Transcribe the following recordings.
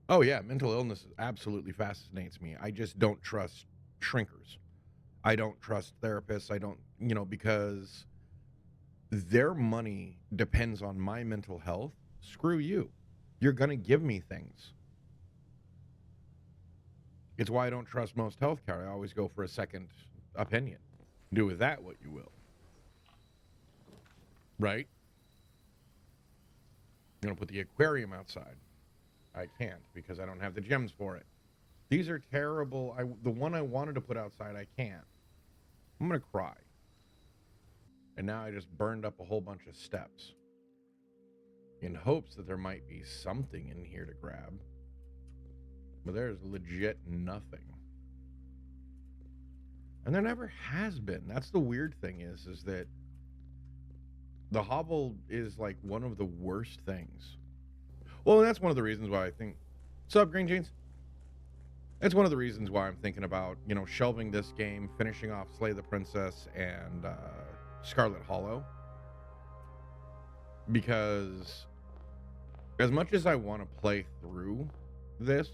Oh, yeah, mental illness absolutely fascinates me. I just don't trust shrinkers. I don't trust therapists. I don't, because their money depends on my mental health. Screw you. You're gonna give me things. It's why I don't trust most healthcare. I always go for a second opinion. Do with that what you will, right? I'm gonna put the aquarium outside. I can't because I don't have the gems for it. These are terrible. The one I wanted to put outside, I can't. I'm gonna cry. And now I just burned up a whole bunch of steps in hopes that there might be something in here to grab. But there's legit nothing. And there never has been. That's the weird thing is that the hobble is like one of the worst things. Well, and that's one of the reasons why I think. What's up, Green Jeans? It's one of the reasons why I'm thinking about, shelving this game, finishing off Slay the Princess and Scarlet Hollow. Because as much as I want to play through this,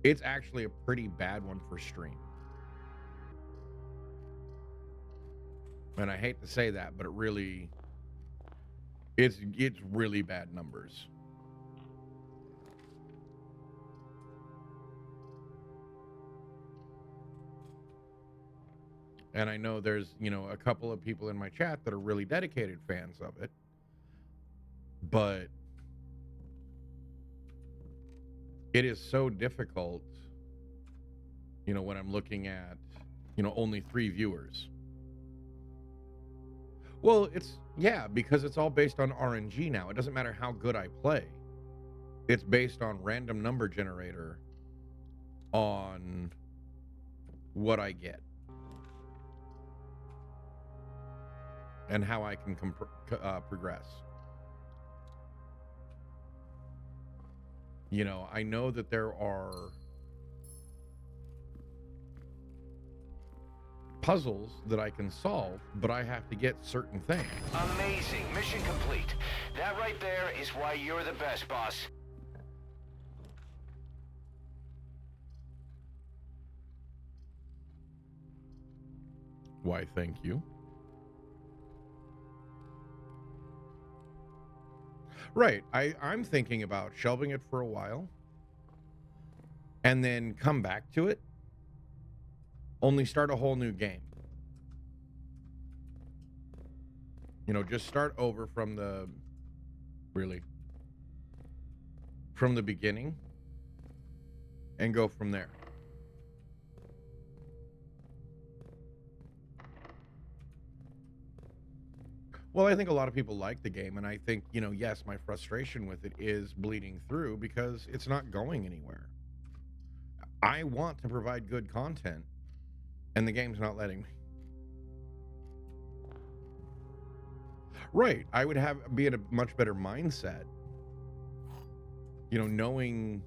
it's actually a pretty bad one for stream. And I hate to say that, but it's really bad numbers. And I know there's, a couple of people in my chat that are really dedicated fans of it. But it is so difficult, when I'm looking at, only 3 viewers. Well, because it's all based on RNG now. It doesn't matter how good I play. It's based on random number generator on what I get and how I can progress. I know that there are puzzles that I can solve, but I have to get certain things. Amazing. Mission complete. That right there is why you're the best, boss. Why, thank you. Right. I'm thinking about shelving it for a while and then come back to it, only start a whole new game. Just start over from the beginning and go from there. Well, I think a lot of people like the game, and I think, yes, my frustration with it is bleeding through because it's not going anywhere. I want to provide good content, and the game's not letting me. Right. I would be in a much better mindset, knowing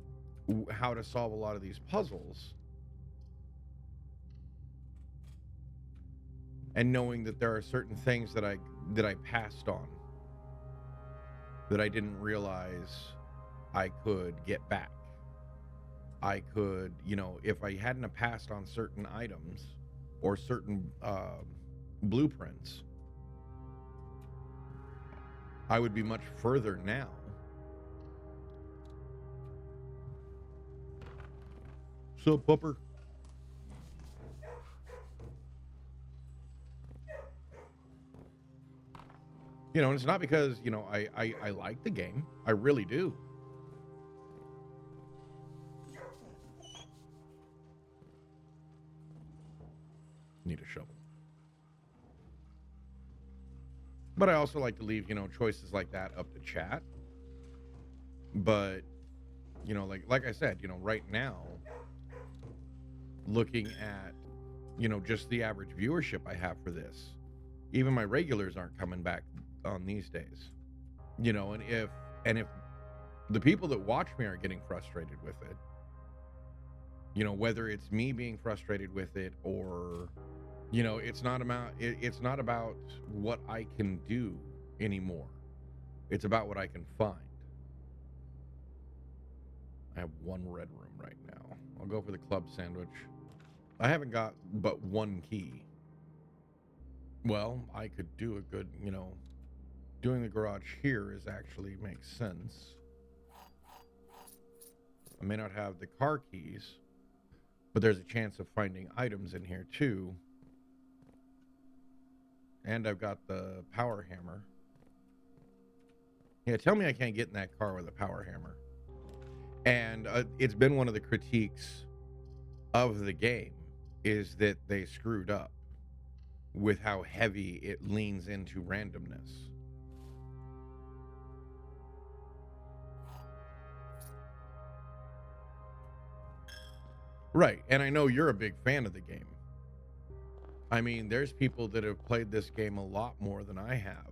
how to solve a lot of these puzzles and knowing that there are certain things that I passed on that I didn't realize I could get back. I could, if I hadn't have passed on certain items or certain blueprints, I would be much further now. Sup, pupper? And it's not because, I like the game. I really do. Need a shovel. But I also like to leave, choices like that up to chat. But, like I said, right now, looking at, just the average viewership I have for this, even my regulars aren't coming back on these days. And if the people that watch me are getting frustrated with it, whether it's me being frustrated with it or it's not about what I can do anymore. It's about what I can find. I have one red room right now. I'll go for the club sandwich. I haven't got but one key. Well, I could do a good, doing the garage here is actually makes sense. I may not have the car keys, but there's a chance of finding items in here too. And I've got the power hammer. Yeah, tell me I can't get in that car with a power hammer. And it's been one of the critiques of the game is that they screwed up with how heavy it leans into randomness. Right, and I know you're a big fan of the game. I mean, there's people that have played this game a lot more than I have,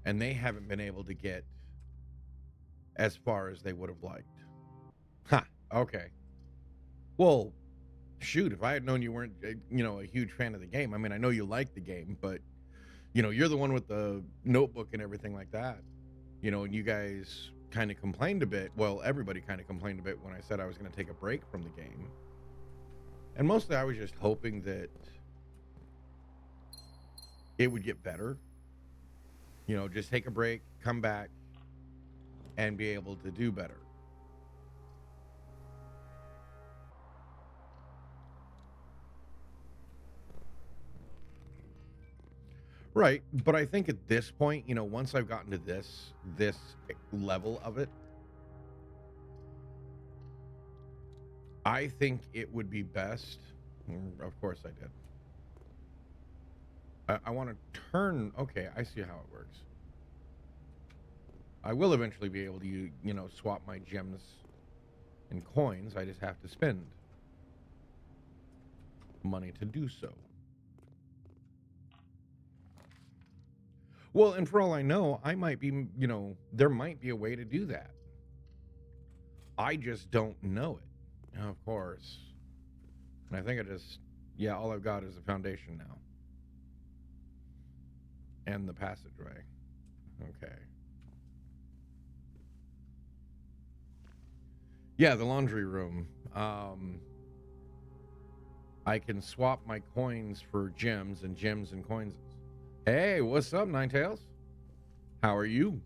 and they haven't been able to get as far as they would have liked. Ha, okay. Well, shoot, if I had known you weren't, a huge fan of the game, I mean, I know you like the game, but, you're the one with the notebook and everything like that, and you guys kind of complained a bit. Well, everybody kind of complained a bit when I said I was going to take a break from the game. And mostly I was just hoping that it would get better. Just take a break, come back, and be able to do better. Right, but I think at this point, once I've gotten to this level of it, I think it would be best. Of course I did. I want to turn. Okay, I see how it works. I will eventually be able to, swap my gems and coins. I just have to spend money to do so. Well, and for all I know, I might be, there might be a way to do that. I just don't know it. Of course. And I think all I've got is a foundation now. And the passageway. Okay. Yeah, the laundry room. I can swap my coins for gems and coins. Hey, what's up, Ninetales? How are you?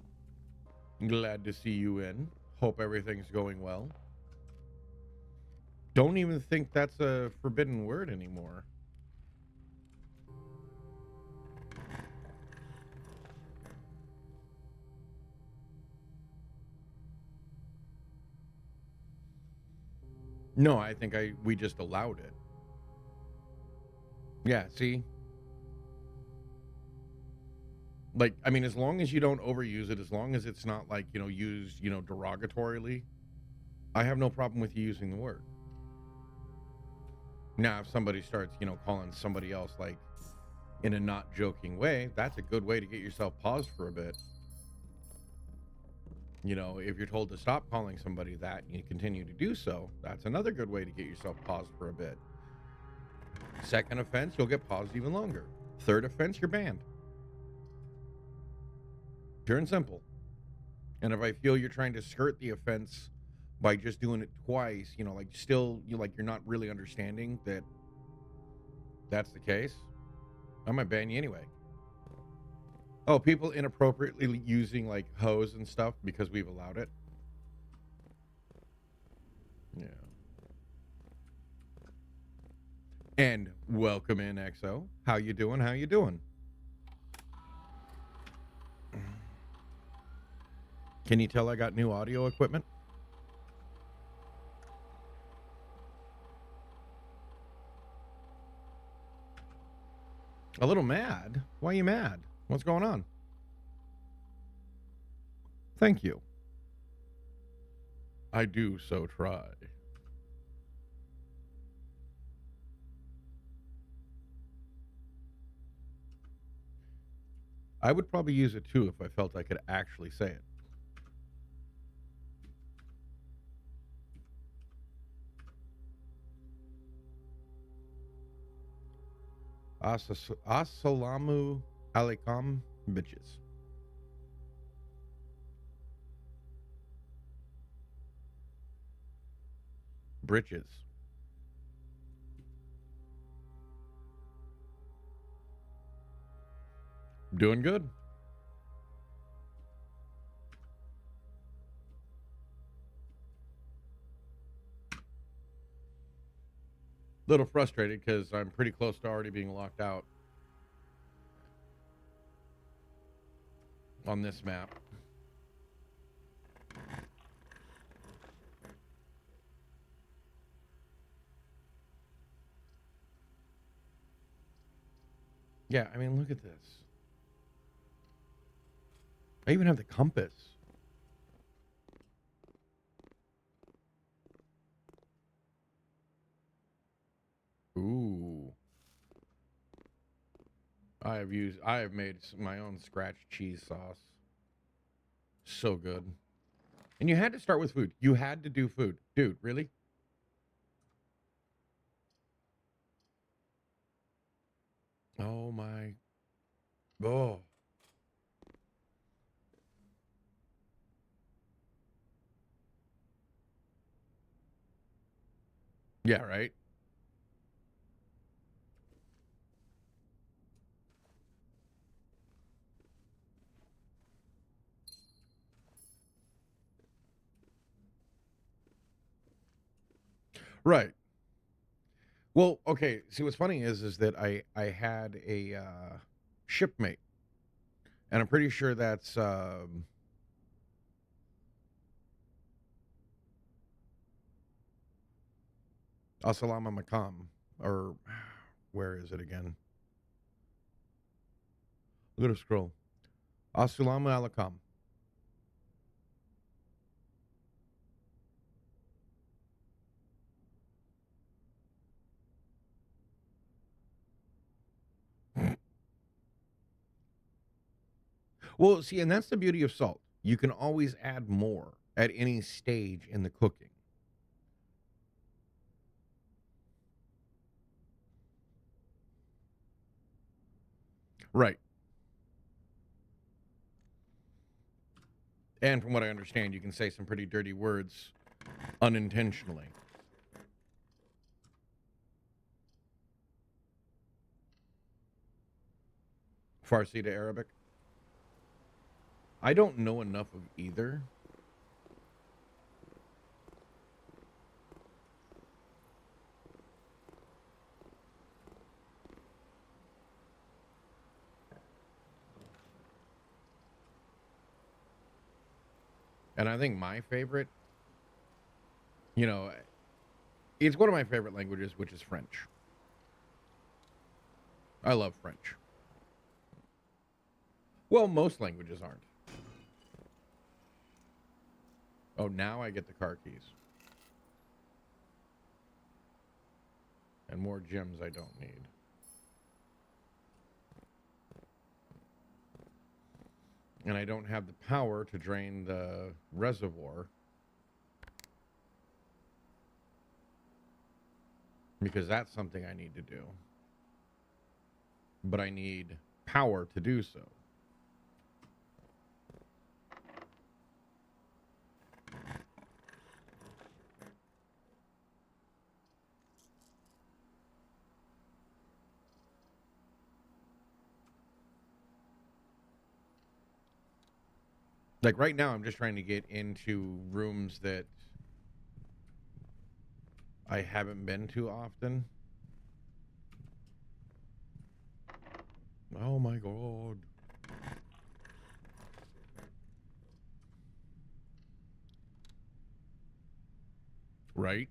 Glad to see you in. Hope everything's going well. Don't even think that's a forbidden word anymore. No, I think we just allowed it. Yeah, see? Like, I mean, as long as you don't overuse it, as long as it's not like, used, derogatorily, I have no problem with you using the word. Now, if somebody starts, calling somebody else, like, in a not joking way, that's a good way to get yourself paused for a bit. If you're told to stop calling somebody that and you continue to do so, that's another good way to get yourself paused for a bit. Second offense, you'll get paused even longer. Third offense, you're banned. Pure and simple. And if I feel you're trying to skirt the offense by just doing it twice, you're not really understanding that that's the case, I might ban you anyway. Oh, people inappropriately using like hose and stuff because we've allowed it. Yeah. And welcome in, XO. How you doing? How you doing? Can you tell I got new audio equipment? A little mad? Why are you mad? What's going on? Thank you. I do so try. I would probably use it too if I felt I could actually say it. Assalamu alaikum, bitches. britches. Doing good. Little frustrated because I'm pretty close to already being locked out on this map. Yeah, I mean, look at this. I even have the compass. Ooh. I have made my own scratch cheese sauce. So good. And you had to start with food. You had to do food. Dude, really? Oh my. Oh. Yeah, right? Right. Well, okay. See, what's funny is that I had a shipmate, and I'm pretty sure that's Assalamu Makam, or where is it again? Look at a scroll. Assalamu alaikum. Well, see, and that's the beauty of salt. You can always add more at any stage in the cooking. Right. And from what I understand, you can say some pretty dirty words unintentionally. Farsi to Arabic. I don't know enough of either. And I think my favorite, you know, it's one of my favorite languages, which is French. I love French. Well, most languages aren't. Oh, now I get the car keys. And more gems I don't need. And I don't have the power to drain the reservoir. Because that's something I need to do. But I need power to do so. Like right now, I'm just trying to get into rooms that I haven't been to often. Oh my god. Right?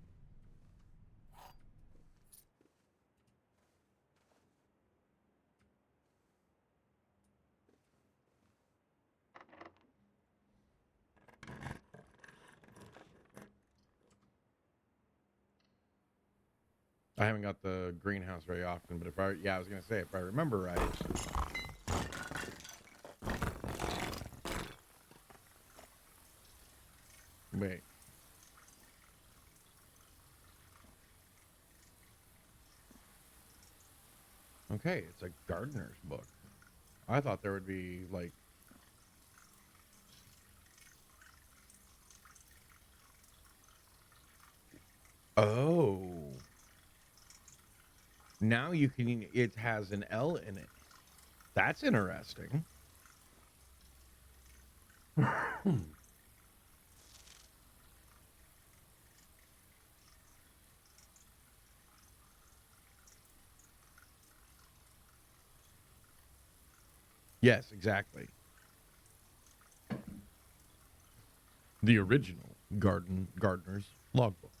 I haven't got the greenhouse very often, but I was gonna say, if I remember right. Wait. Okay, it's a gardener's book. I thought there would be, like... Oh. Now you can, it has an L in it. That's interesting. Yes, exactly. The original gardener's logbook.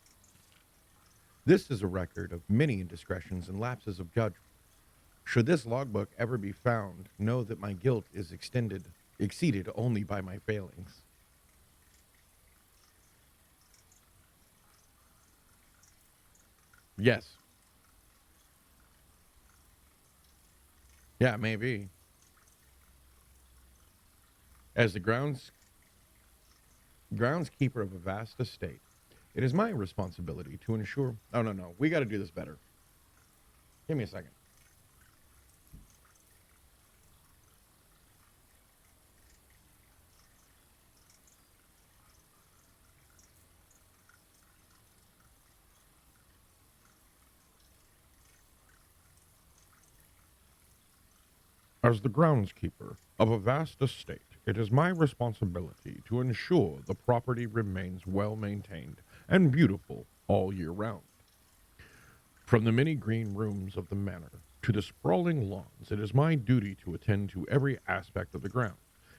This is a record of many indiscretions and lapses of judgment. Should this logbook ever be found, know that my guilt is exceeded only by my failings. Yes. Yeah, maybe. As the groundskeeper of a vast estate, it is my responsibility to ensure. Oh, no, no. We got to do this better. Give me a second. As the groundskeeper of a vast estate, it is my responsibility to ensure the property remains well maintained and beautiful all year round. From the many green rooms of the manor to the sprawling lawns, it is my duty to attend to every aspect of the grounds,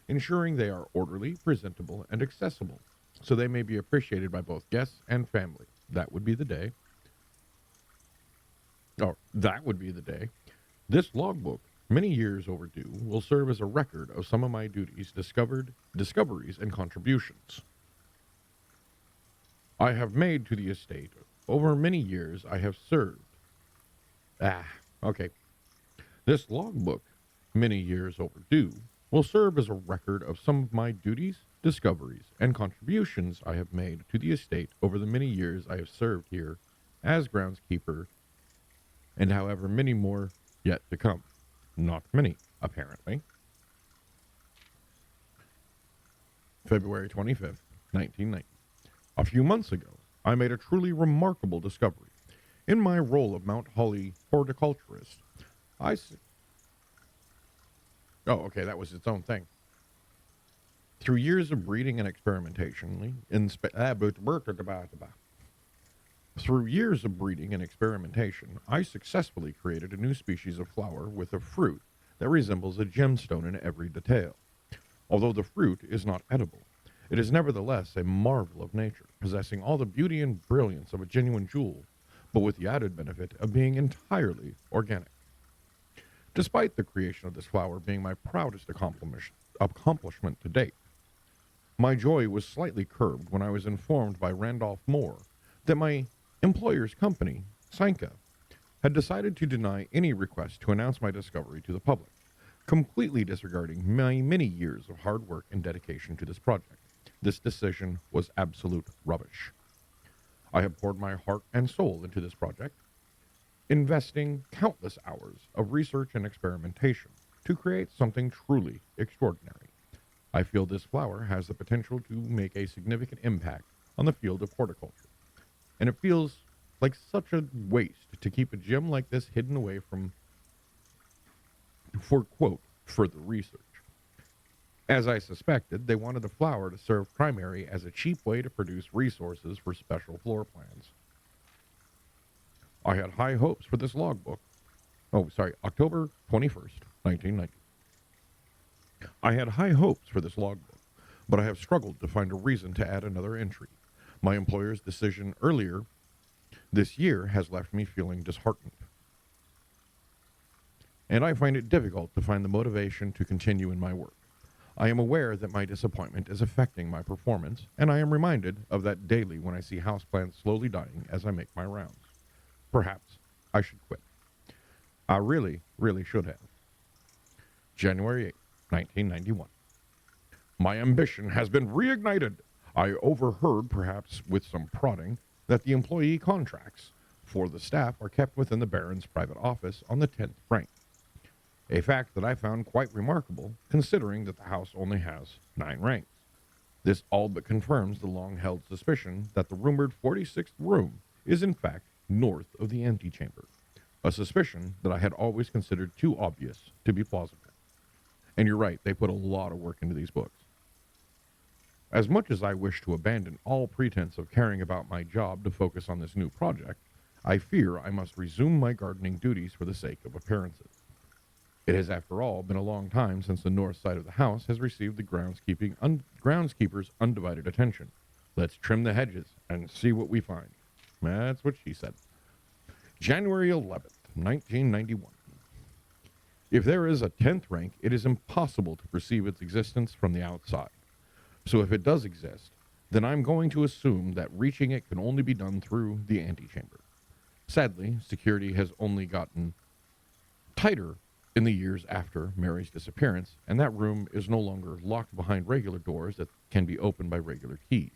ensuring they are orderly, presentable, and accessible, so they may be appreciated by both guests and family. That would be the day. Or that would be the day. This logbook, many years overdue, will serve as a record of some of my discoveries, and contributions I have made to the estate over many years I have served. Okay. This logbook, many years overdue, will serve as a record of some of my duties, discoveries, and contributions I have made to the estate over the many years I have served here as groundskeeper, and however many more yet to come. Not many, apparently. February 25th, 1990. A few months ago, I made a truly remarkable discovery. In my role of Mount Holly horticulturist, Oh, okay, that was its own thing. Through years of breeding and experimentation, through years of breeding and experimentation, I successfully created a new species of flower with a fruit that resembles a gemstone in every detail. Although the fruit is not edible, it is nevertheless a marvel of nature, possessing all the beauty and brilliance of a genuine jewel, but with the added benefit of being entirely organic. Despite the creation of this flower being my proudest accomplishment to date, my joy was slightly curbed when I was informed by Randolph Moore that my employer's company, Sanka, had decided to deny any request to announce my discovery to the public, completely disregarding my many years of hard work and dedication to this project. This decision was absolute rubbish. I have poured my heart and soul into this project, investing countless hours of research and experimentation to create something truly extraordinary. I feel this flower has the potential to make a significant impact on the field of horticulture, and it feels like such a waste to keep a gem like this hidden away for, quote, further research. As I suspected, they wanted the flower to serve primary as a cheap way to produce resources for special floor plans. I had high hopes for this logbook. Oh, sorry, October 21st, 1990. I had high hopes for this logbook, but I have struggled to find a reason to add another entry. My employer's decision earlier this year has left me feeling disheartened, and I find it difficult to find the motivation to continue in my work. I am aware that my disappointment is affecting my performance, and I am reminded of that daily when I see houseplants slowly dying as I make my rounds. Perhaps I should quit. I really, really should have. January 8th, 1991. My ambition has been reignited. I overheard, perhaps with some prodding, that the employee contracts for the staff are kept within the Baron's private office on the 10th rank. A fact that I found quite remarkable, considering that the house only has 9 ranks. This all but confirms the long-held suspicion that the rumored 46th room is in fact north of the antechamber, a suspicion that I had always considered too obvious to be plausible. And you're right, they put a lot of work into these books. As much as I wish to abandon all pretense of caring about my job to focus on this new project, I fear I must resume my gardening duties for the sake of appearances. It has, after all, been a long time since the north side of the house has received the groundskeeper's undivided attention. Let's trim the hedges and see what we find. That's what she said. January 11th, 1991. If there is a 10th rank, it is impossible to perceive its existence from the outside. So if it does exist, then I'm going to assume that reaching it can only be done through the antechamber. Sadly, security has only gotten tighter in the years after Mary's disappearance, and that room is no longer locked behind regular doors that can be opened by regular keys.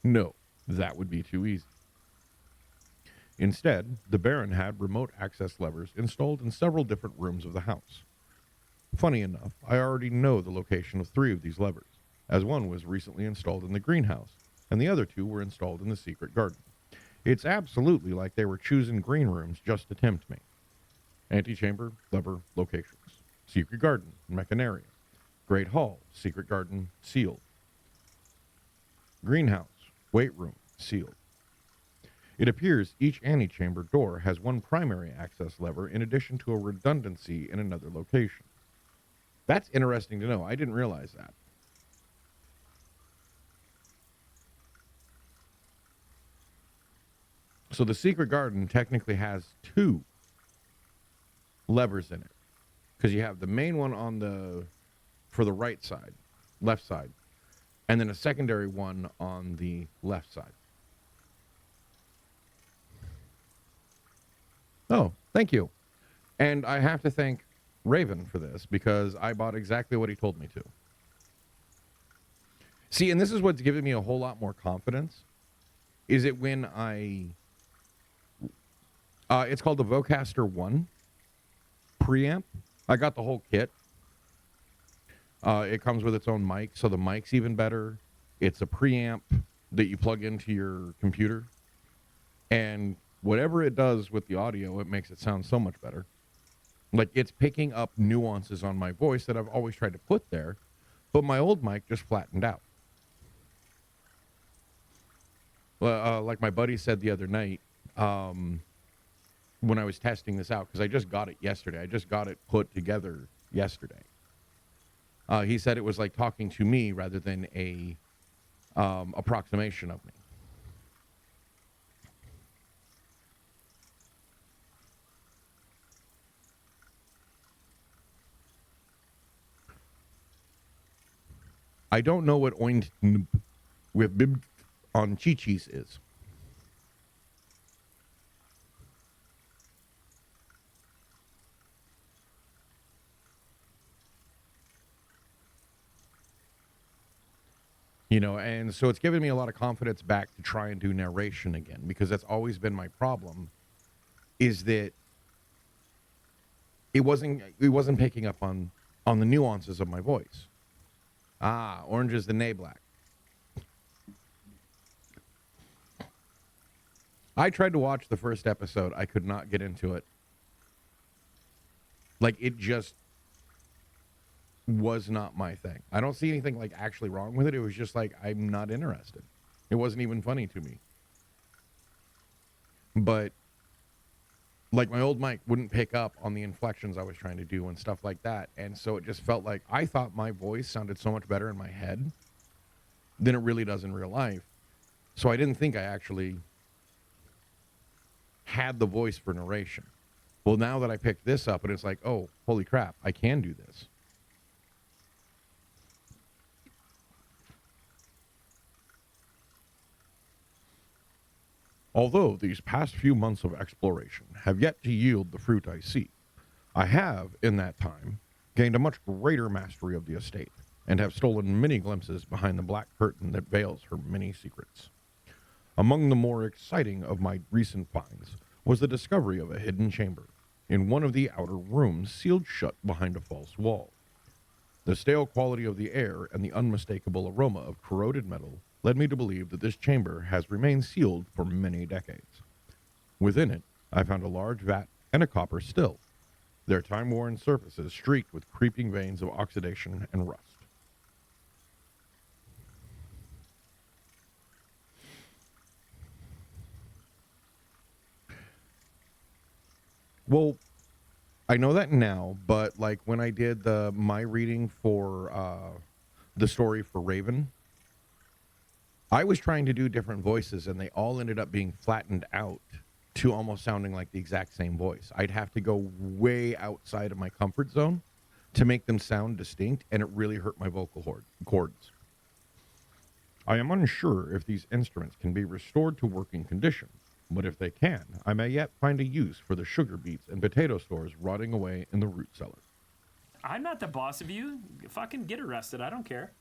No, that would be too easy. Instead, the Baron had remote access levers installed in several different rooms of the house. Funny enough, I already know the location of 3 of these levers, as one was recently installed in the greenhouse, and the other 2 were installed in the secret garden. It's absolutely like they were choosing green rooms just to tempt me. Antechamber, lever, locations. Secret garden, mechanarium. Great hall, secret garden, sealed. Greenhouse, weight room, sealed. It appears each antechamber door has one primary access lever in addition to a redundancy in another location. That's interesting to know. I didn't realize that. So the secret garden technically has 2 levers in it, because you have the main one for the right side, left side, and then a secondary one on the left side. Oh, thank you. And I have to thank Raven for this, because I bought exactly what he told me to. See, and this is what's given me a whole lot more confidence, is it when it's called the Vocaster 1 preamp. I got the whole kit. It comes with its own mic, so the mic's even better. It's a preamp that you plug into your computer, and whatever it does with the audio, it makes it sound so much better. Like, it's picking up nuances on my voice that I've always tried to put there, but my old mic just flattened out. Like my buddy said the other night, when I was testing this out, because I just got it yesterday. I just got it put together yesterday. He said it was like talking to me rather than a approximation of me. I don't know what oint with bib on Chi-Chi's is. You know, and so it's given me a lot of confidence back to try and do narration again, because that's always been my problem, is that it wasn't picking up on the nuances of my voice. Ah, orange is the nay black. I tried to watch the first episode. I could not get into it. Like, it just was not my thing. I don't see anything like actually wrong with it. It was just like, I'm not interested. It wasn't even funny to me. But like, my old mic wouldn't pick up on the inflections I was trying to do and stuff like that. And so it just felt like I thought my voice sounded so much better in my head than it really does in real life. So I didn't think I actually had the voice for narration. Well, now that I picked this up, and it's like, oh, holy crap, I can do this. Although these past few months of exploration have yet to yield the fruit I seek, I have, in that time, gained a much greater mastery of the estate, and have stolen many glimpses behind the black curtain that veils her many secrets. Among the more exciting of my recent finds was the discovery of a hidden chamber, in one of the outer rooms sealed shut behind a false wall. The stale quality of the air and the unmistakable aroma of corroded metal led me to believe that this chamber has remained sealed for many decades. Within it, I found a large vat and a copper still, their time-worn surfaces streaked with creeping veins of oxidation and rust. Well, I know that now, but like when I did my reading for the story for Raven, I was trying to do different voices, and they all ended up being flattened out to almost sounding like the exact same voice. I'd have to go way outside of my comfort zone to make them sound distinct, and it really hurt my vocal cords. I am unsure if these instruments can be restored to working condition, but if they can, I may yet find a use for the sugar beets and potato stores rotting away in the root cellar. I'm not the boss of you. Fucking get arrested. I don't care.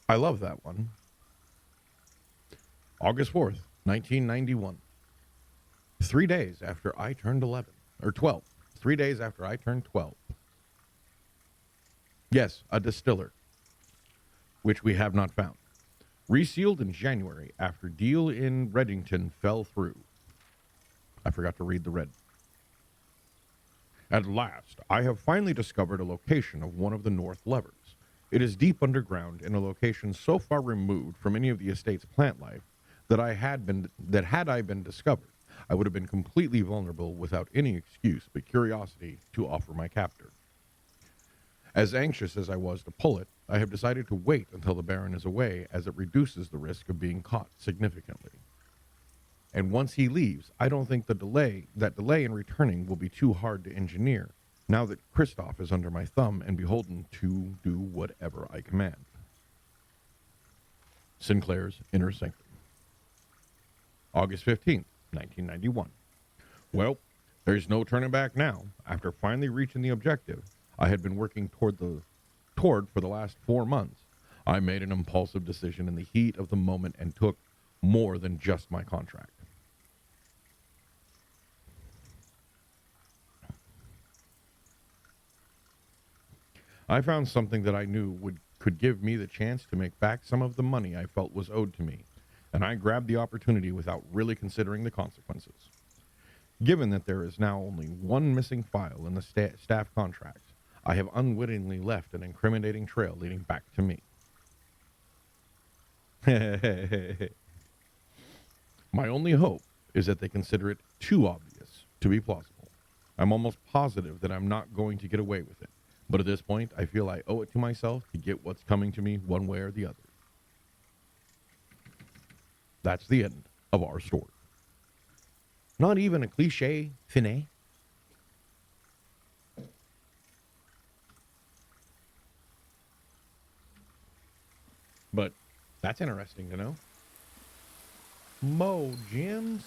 I love that one. August 4th, 1991. 3 days after I turned 11, or 12. 3 days after I turned 12. Yes, a distiller, which we have not found. Resealed in January after deal in Reddington fell through. I forgot to read the red. At last, I have finally discovered a location of one of the north levers. It is deep underground in a location so far removed from any of the estate's plant life that had I been discovered, I would have been completely vulnerable without any excuse but curiosity to offer my captor. As anxious as I was to pull it, I have decided to wait until the Baron is away, as it reduces the risk of being caught significantly. And once he leaves, I don't think that delay in returning will be too hard to engineer, now that Kristoff is under my thumb and beholden to do whatever I command. Sinclair's Inner Sanctum. August 15th, 1991. Well, there's no turning back now. After finally reaching the objective I had been working toward for the last 4 months, I made an impulsive decision in the heat of the moment and took more than just my contract. I found something that I knew could give me the chance to make back some of the money I felt was owed to me, and I grabbed the opportunity without really considering the consequences. Given that there is now only one missing file in the staff contracts, I have unwittingly left an incriminating trail leading back to me. My only hope is that they consider it too obvious to be plausible. I'm almost positive that I'm not going to get away with it, but at this point, I feel I owe it to myself to get what's coming to me one way or the other. That's the end of our story. Not even a cliche finale. But that's interesting to know. Mo Jim.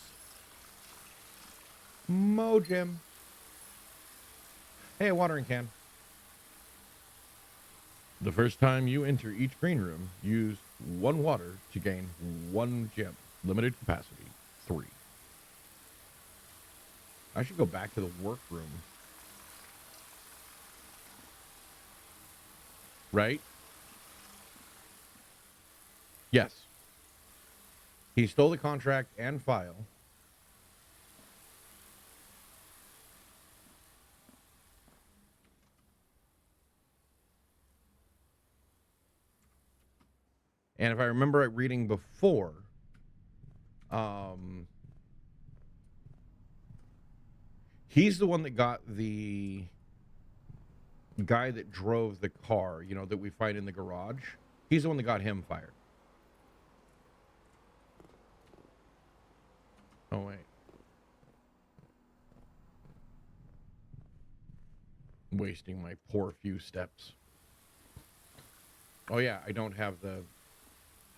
Hey, watering can. The first time you enter each green room, use 1 water to gain 1 gem. Limited capacity, 3. I should go back to the workroom. Right? Yes. He stole the contract and file. And if I remember it reading before, he's the one that got the guy that drove the car, that we find in the garage. He's the one that got him fired. Oh, wait. Wasting my poor few steps. Oh, yeah, I don't have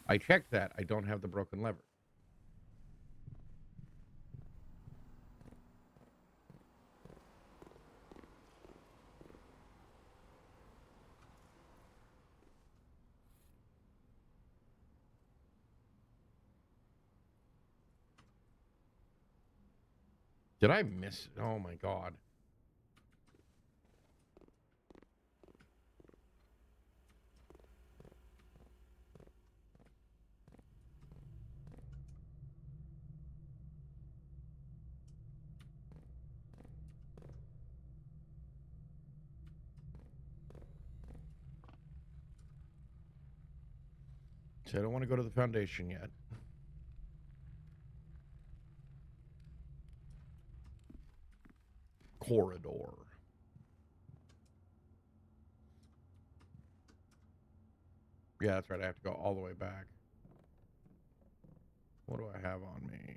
I checked that. I don't have the broken lever. Did I miss? Oh, my God. So I don't want to go to the Foundation yet. Corridor. Yeah, that's right. I have to go all the way back. What do I have on me?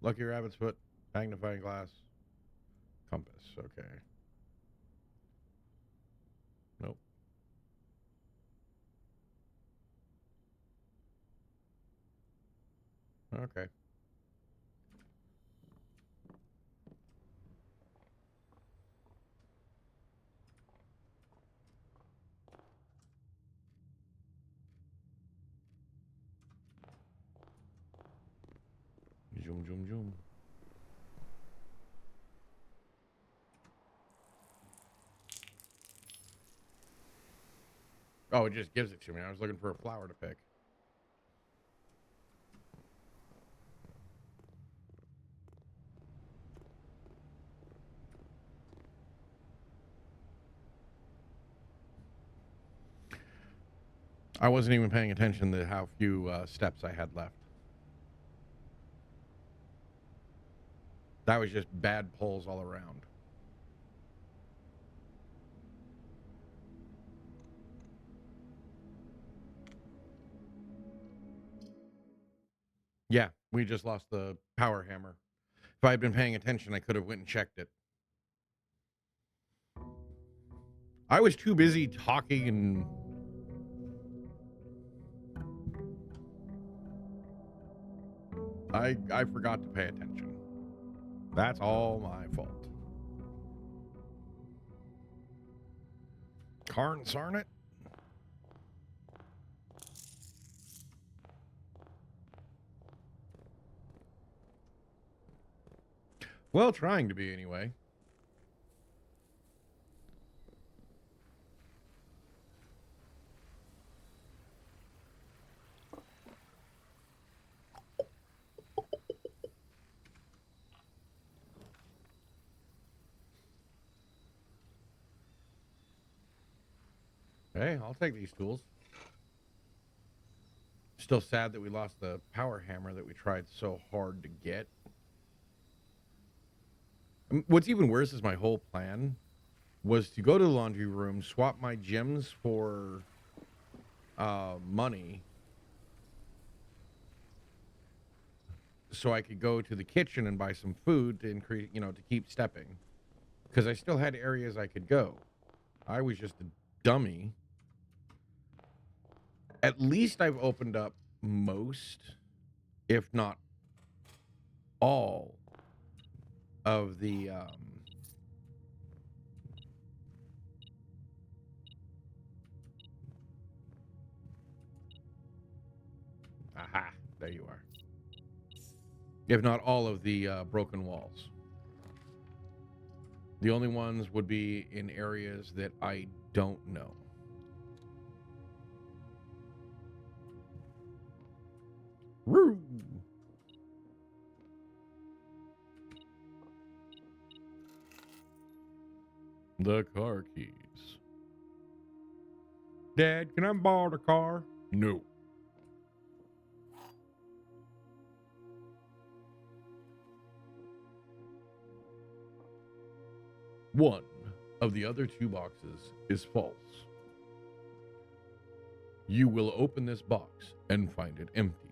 Lucky Rabbit's Foot, magnifying glass, compass. Okay. Nope. Okay. Zoom, zoom, zoom. Oh, it just gives it to me. I was looking for a flower to pick. I wasn't even paying attention to how few steps I had left. That was just bad pulls all around. Yeah, we just lost the power hammer. If I had been paying attention, I could have went and checked it. I was too busy talking and... I forgot to pay attention. That's all my fault. Carn Sarnet? Well, trying to be anyway. Hey, I'll take these tools. Still sad that we lost the power hammer that we tried so hard to get. What's even worse is my whole plan was to go to the laundry room, swap my gems for money, so I could go to the kitchen and buy some food to increase, to keep stepping, because I still had areas I could go. I was just a dummy. At least I've opened up most, if not all, of the aha, there you are. If not all of the broken walls. The only ones would be in areas that I don't know. Woo! The car keys. Dad, can I borrow the car? No. One of the other two boxes is false. You will open this box and find it empty.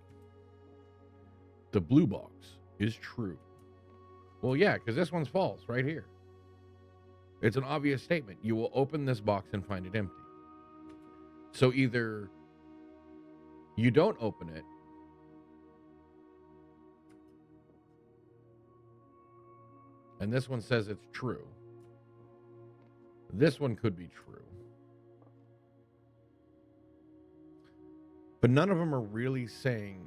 The blue box is true. Well, yeah, because this one's false right here. It's an obvious statement. You will open this box and find it empty. So either you don't open it, and this one says it's true. This one could be true. But none of them are really saying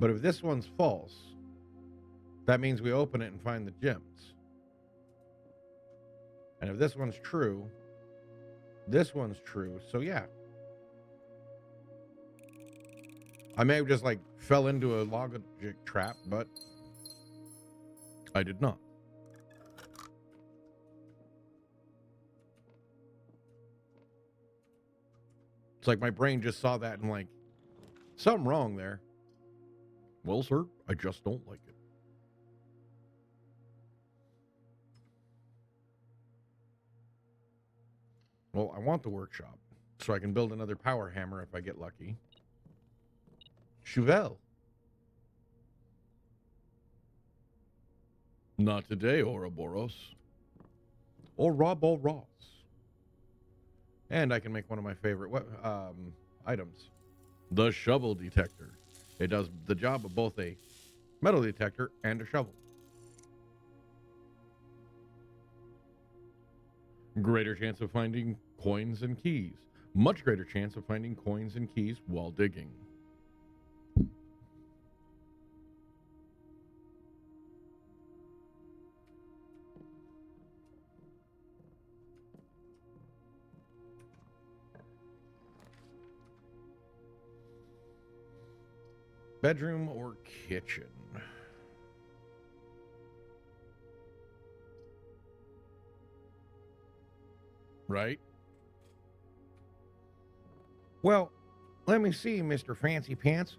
but if this one's false, that means we open it and find the gems. And if this one's true, this one's true. So yeah. I may have just fell into a logic trap, but I did not. It's like my brain just saw that and like, something wrong there. Well, sir, I just don't like it. Well, I want the workshop so I can build another power hammer if I get lucky. Chauvel. Not today, Ouroboros. Ouroboros. And I can make one of my favorite items. The shovel detector. It does the job of both a metal detector and a shovel. Greater chance of finding coins and keys. Much greater chance of finding coins and keys while digging. Bedroom or kitchen? Right? Well, let me see, Mr. Fancy Pants.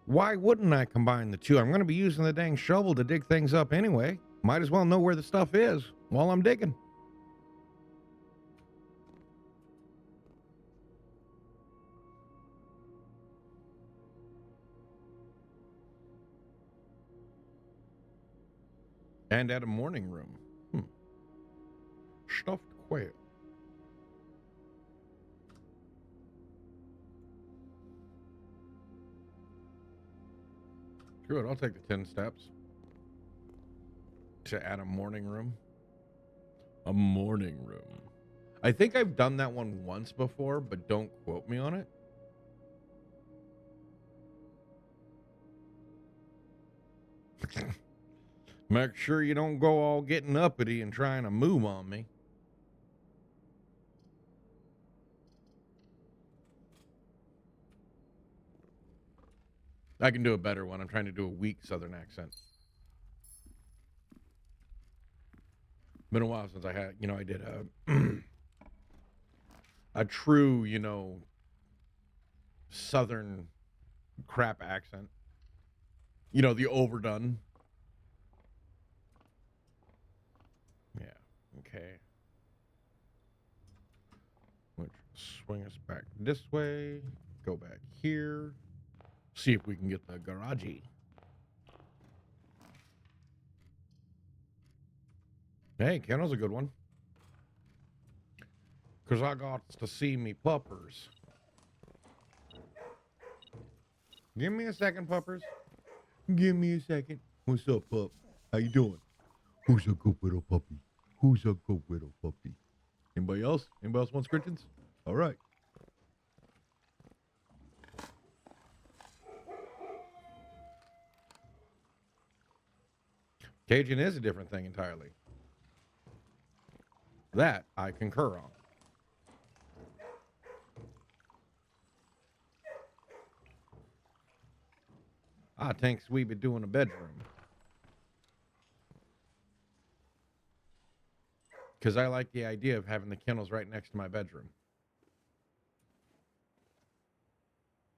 Why wouldn't I combine the two? I'm going to be using the dang shovel to dig things up anyway. Might as well know where the stuff is while I'm digging. And at a morning room. Stuffed quail. Good, I'll take the 10 steps. To add a morning room. A morning room. I think I've done that one once before, but don't quote me on it. Make sure you don't go all getting uppity and trying to move on me. I can do a better one. I'm trying to do a weak Southern accent. Been a while since I had, I did a true, Southern crap accent. The overdone. Yeah, okay. Which swing us back this way. Go back here. See if we can get the garagey. Hey, kennel's a good one. Because I got to see me puppers. Give me a second, puppers. Give me a second. What's up, pup? How you doing? Who's a good little puppy? Who's a good little puppy? Anybody else? Anybody else want scritchins? All right. Cajun is a different thing entirely. That I concur on. I think we be doing a bedroom. Because I like the idea of having the kennels right next to my bedroom.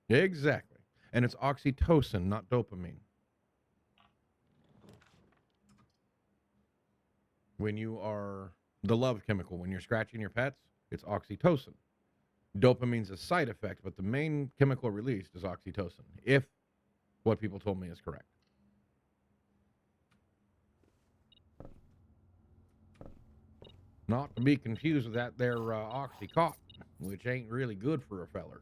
Exactly. And it's oxytocin, not dopamine. When you are the love chemical, when you're scratching your pets, it's oxytocin. Dopamine's a side effect, but the main chemical released is oxytocin, if what people told me is correct. Not to be confused with that there Oxycontin, which ain't really good for a feller.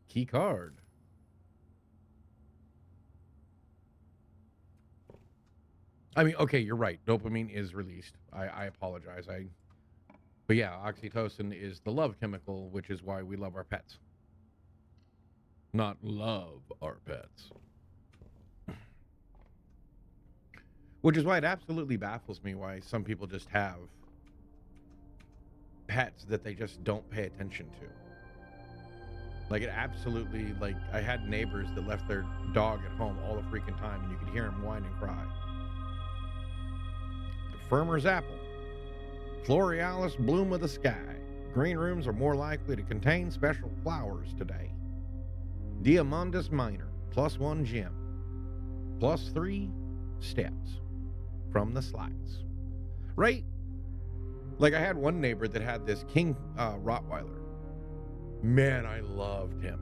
Key card. I mean, okay, you're right. Dopamine is released. I apologize. But yeah, oxytocin is the love chemical, which is why we love our pets. Not love our pets. Which is why it absolutely baffles me why some people just have pets that they just don't pay attention to. Like, it absolutely, like, I had neighbors that left their dog at home all the freaking time, and you could hear him whine and cry. Firmer's apple. Florealis bloom of the sky. Green rooms are more likely to contain special flowers today. Diamondus minor, +1 gem. +3 steps from the slice. Right? Like, I had one neighbor that had this King Rottweiler. Man, I loved him.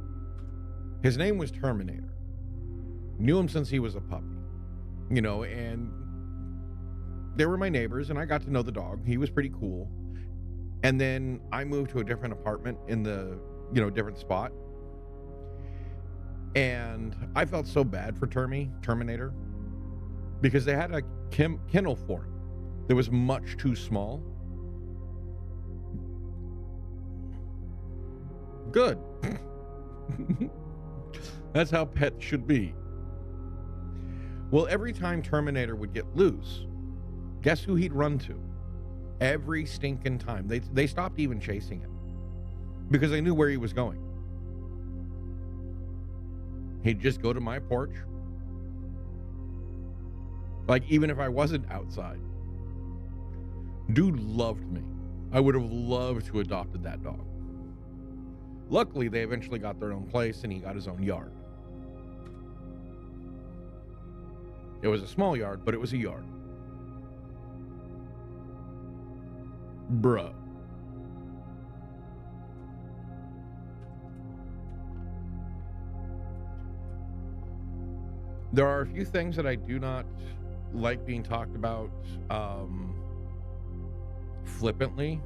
His name was Terminator. Knew him since he was a puppy. You know, and they were my neighbors, and I got to know the dog. He was pretty cool. And then I moved to a different apartment in the, different spot. And I felt so bad for Terminator, because they had a kennel for him that was much too small. Good. That's how pets should be. Well, every time Terminator would get loose, guess who he'd run to? Every stinking time. They stopped even chasing him because they knew where he was going. He'd just go to my porch. Like, even if I wasn't outside. Dude loved me. I would have loved to have adopted that dog. Luckily, they eventually got their own place and he got his own yard. It was a small yard, but it was a yard. Bruh. There are a few things that I do not like being talked about flippantly,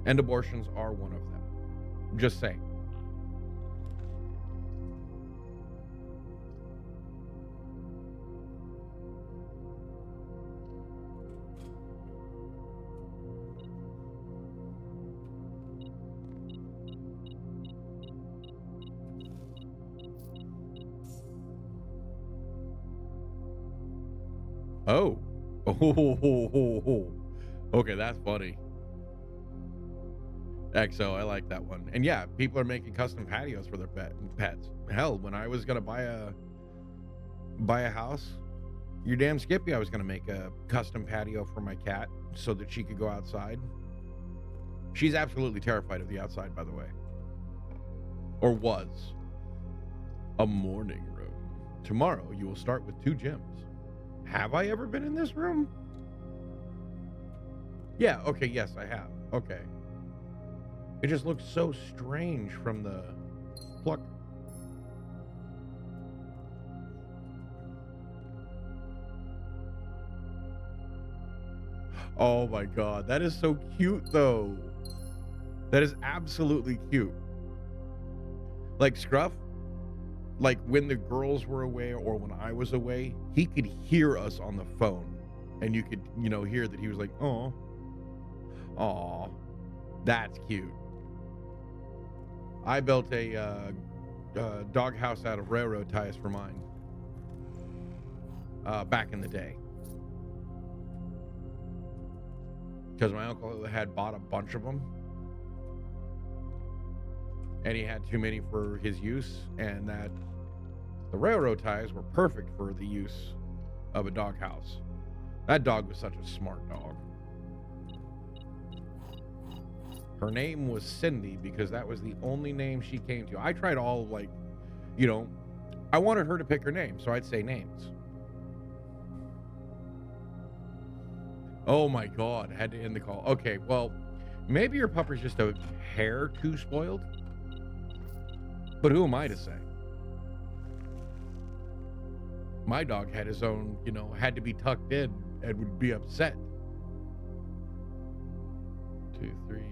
and abortions are one of them. Just saying. Oh. Oh. Okay, that's funny. XO, I like that one. And yeah, people are making custom patios for their pets. Hell, when I was gonna buy a house, you're damn skippy, I was gonna make a custom patio for my cat so that she could go outside. She's absolutely terrified of the outside, by the way. Or was. A morning room. Tomorrow you will start with 2 gyms. Have I ever been in this room? Yeah, okay, yes, I have. Okay. It just looks so strange from the pluck. Oh my god, that is so cute though. That is absolutely cute. Like Scruff, like when the girls were away or when I was away, he could hear us on the phone. And you could, hear that he was like, oh, aw, that's cute. I built a dog house out of railroad ties for mine back in the day. Because my uncle had bought a bunch of them. And he had too many for his use, and that the railroad ties were perfect for the use of a dog house. That dog was such a smart dog. Her name was Cindy because that was the only name she came to. I tried all I wanted her to pick her name, so I'd say names. Oh my god, I had to end the call. Okay, well, maybe your puppy's just a hair too spoiled. But who am I to say? My dog had his own, had to be tucked in and would be upset. 2, 3,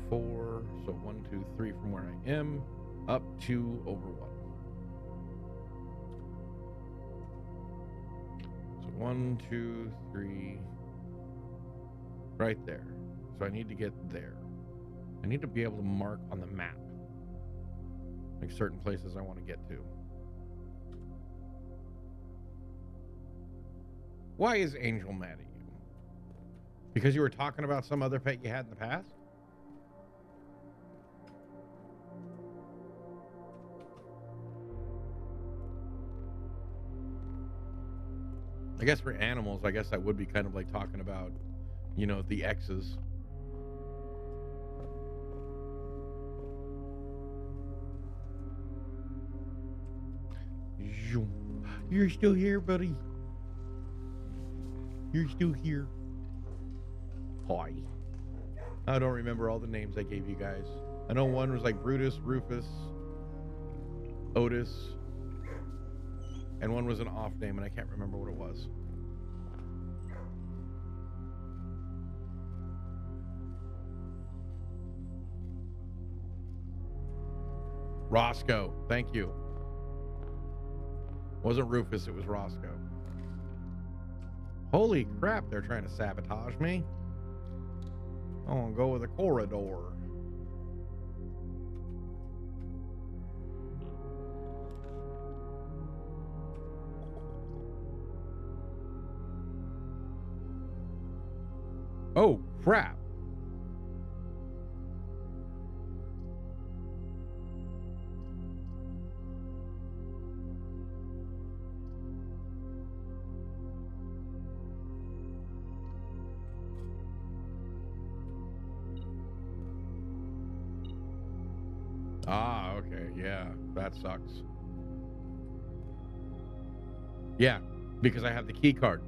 4. So 1, 2, 3 from where I am, up 2 over 1. So 1, 2, 3, right there. So I need to get there. I need to be able to mark on the map, like certain places I want to get to. Why is Angel mad at you? Because you were talking about some other pet you had in the past? I guess for animals, I guess I would be kind of like talking about, you know, the X's. You're still here, buddy. You're still here. Hi. I don't remember all the names I gave you guys. I know one was like Brutus, Rufus, Otis, and one was an off name, and I can't remember what it was. Roscoe. Thank you. Wasn't Rufus, it was Roscoe. Holy crap, they're trying to sabotage me. I want to go with a corridor. Oh, crap. Ah, okay, yeah, that sucks. Yeah, because I have the key card.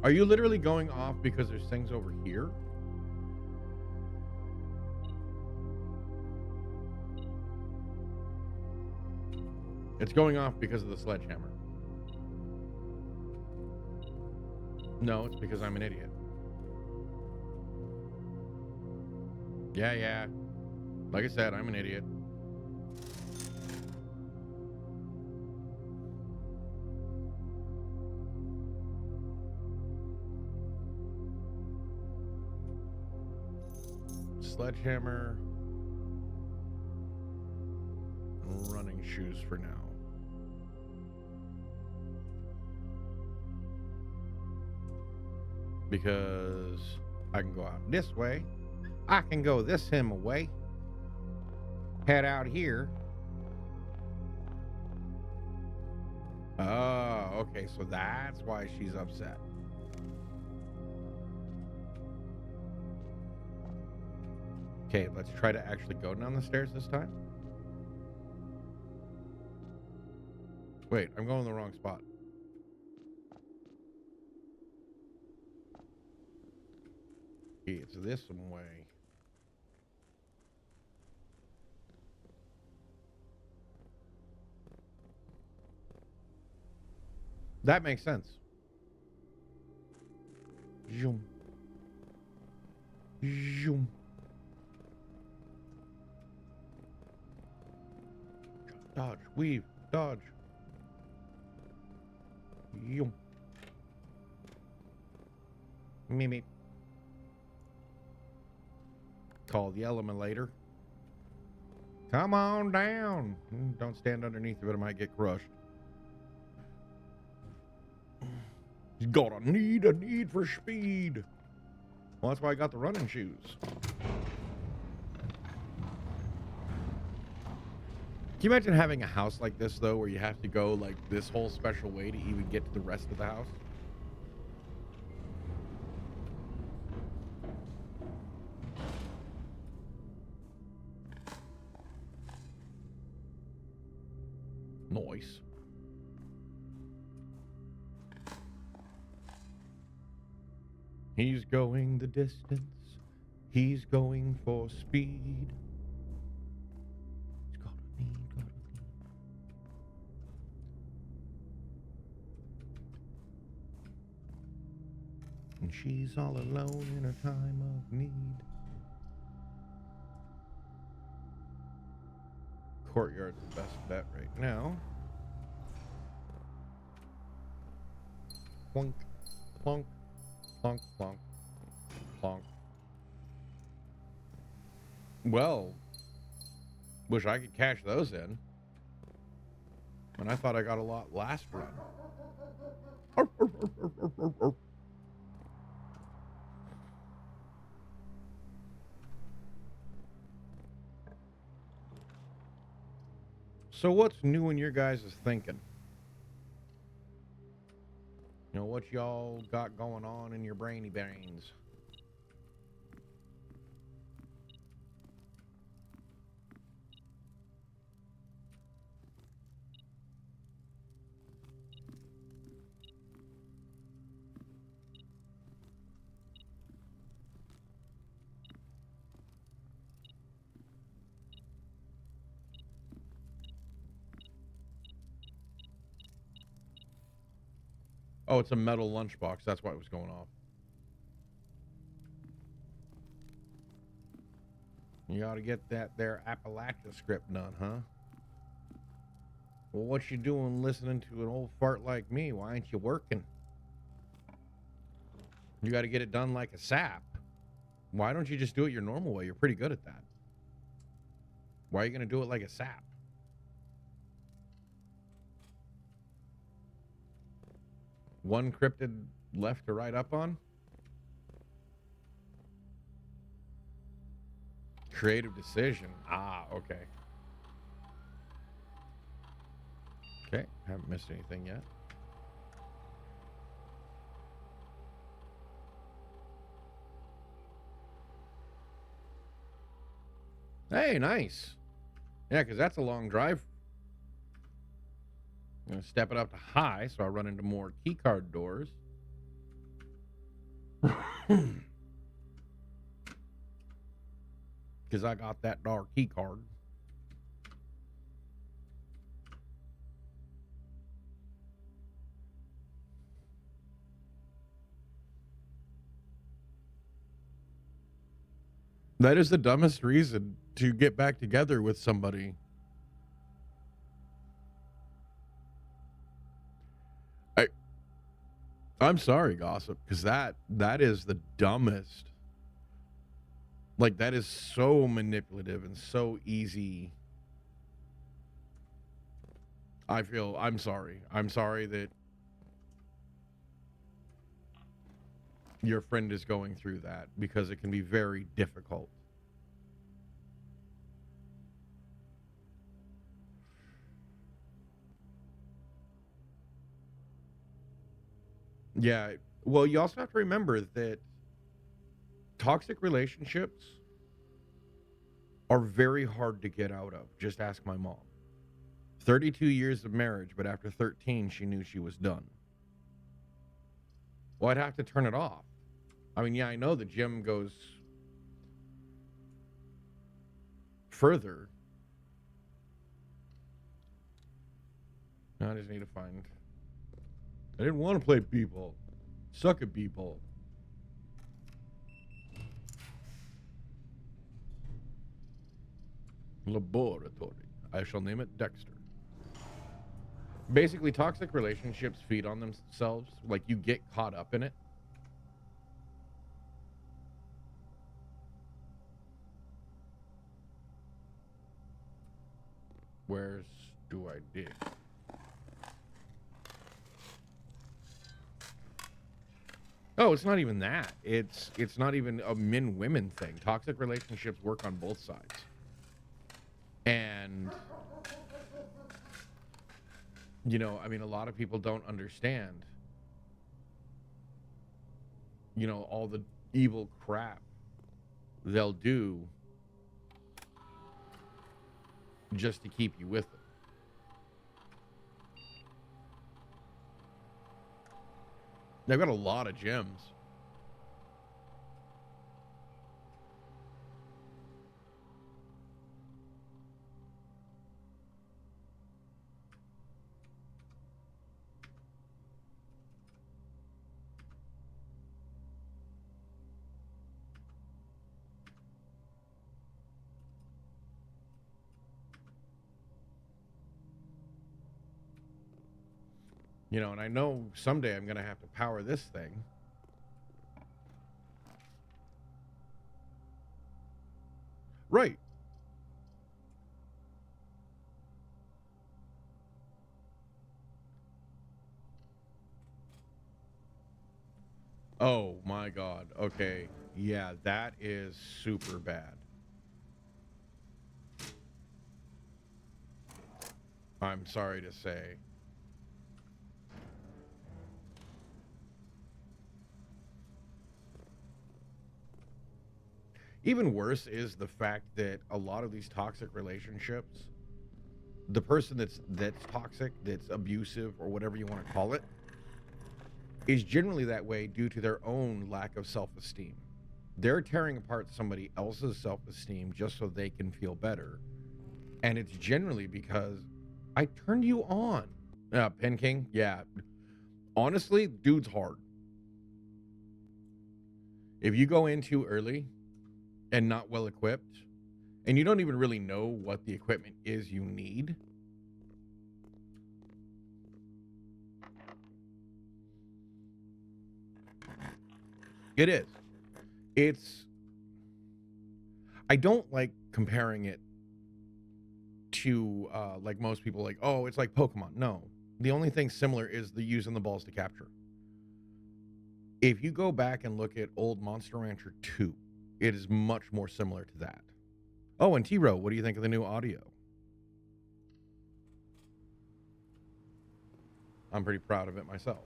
Are you literally going off because there's things over here? It's going off because of the sledgehammer. No, it's because I'm an idiot. Yeah. Like I said, I'm an idiot. Sledgehammer. Running shoes for now. Because I can go out this way. I can go this him way. Head out here. Oh, okay. So that's why she's upset. Okay, let's try to actually go down the stairs this time. Wait, I'm going in the wrong spot. It's this way. That makes sense. Zoom. Zoom. Dodge, weave, dodge. Yoom. Mimi. Call the eliminator. Come on down. Don't stand underneath of it, it might get crushed. You got a need for speed. Well, that's why I got the running shoes. Can you imagine having a house like this, though, where you have to go, like, this whole special way to even get to the rest of the house? Nice. He's going the distance. He's going for speed. And she's all alone in a time of need. Courtyard's the best bet right now. Plunk, plunk, plunk, plunk, plunk. Well, wish I could cash those in. And I thought I got a lot last run. So what's new in your guys' thinking? You know, what y'all got going on in your brainy brains? Oh, it's a metal lunchbox. That's why it was going off. You ought to get that there Appalachia script done, huh? Well, what you doing listening to an old fart like me? Why ain't you working? You got to get it done like a sap. Why don't you just do it your normal way? You're pretty good at that. Why are you going to do it like a sap? One cryptid left to write up on? Creative decision. Ah, okay. Okay, haven't missed anything yet. Hey, nice. Yeah, because that's a long drive. I'm going to step it up to high so I run into more keycard doors. Because I got that dark key card. That is the dumbest reason to get back together with somebody. I'm sorry, Gossip, because that is the dumbest. Like, that is so manipulative and so easy. I'm sorry. I'm sorry that your friend is going through that, because it can be very difficult. Yeah. Well, you also have to remember that toxic relationships are very hard to get out of. Just ask my mom. 32 years of marriage, but after 13, she knew she was done. Well, I'd have to turn it off. I mean, yeah, I know the gym goes further. Now I just need to find... I didn't want to play people. Suck at people. Laboratory. I shall name it Dexter. Basically, toxic relationships feed on themselves. Like, you get caught up in it. Where's do I dig? Oh, it's not even that. It's not even a men-women thing. Toxic relationships work on both sides. And, you know, I mean, a lot of people don't understand, you know, all the evil crap they'll do just to keep you with them. They've got a lot of gems. You know, and I know someday I'm going to have to power this thing. Right. Oh my god. Okay. Yeah, that is super bad. I'm sorry to say. Even worse is the fact that a lot of these toxic relationships, the person that's toxic, that's abusive, or whatever you want to call it, is generally that way due to their own lack of self-esteem. They're tearing apart somebody else's self-esteem just so they can feel better. And it's generally because I turned you on. Pen King, yeah. Honestly, dude's hard. If you go in too early and not well equipped, and you don't even really know what the equipment is you need, it is. It's. I don't like comparing it to like most people, like, oh, it's like Pokemon. No, the only thing similar is the using the balls to capture. If you go back and look at old Monster Rancher 2, it is much more similar to that. Oh, and T-Row, what do you think of the new audio? I'm pretty proud of it myself.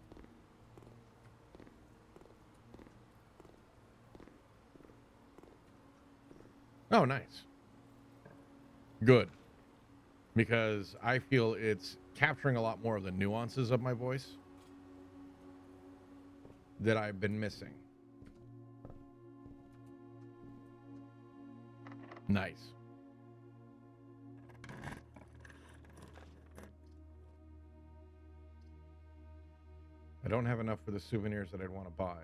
Oh, nice. Good. Because I feel it's capturing a lot more of the nuances of my voice that I've been missing. Nice. I don't have enough for the souvenirs that I'd want to buy.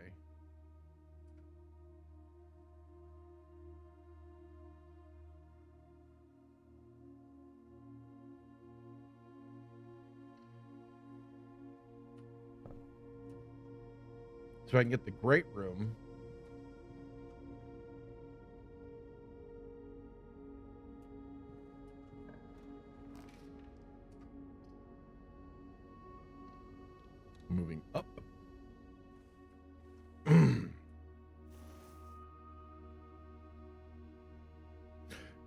So I can get the great room. Moving up.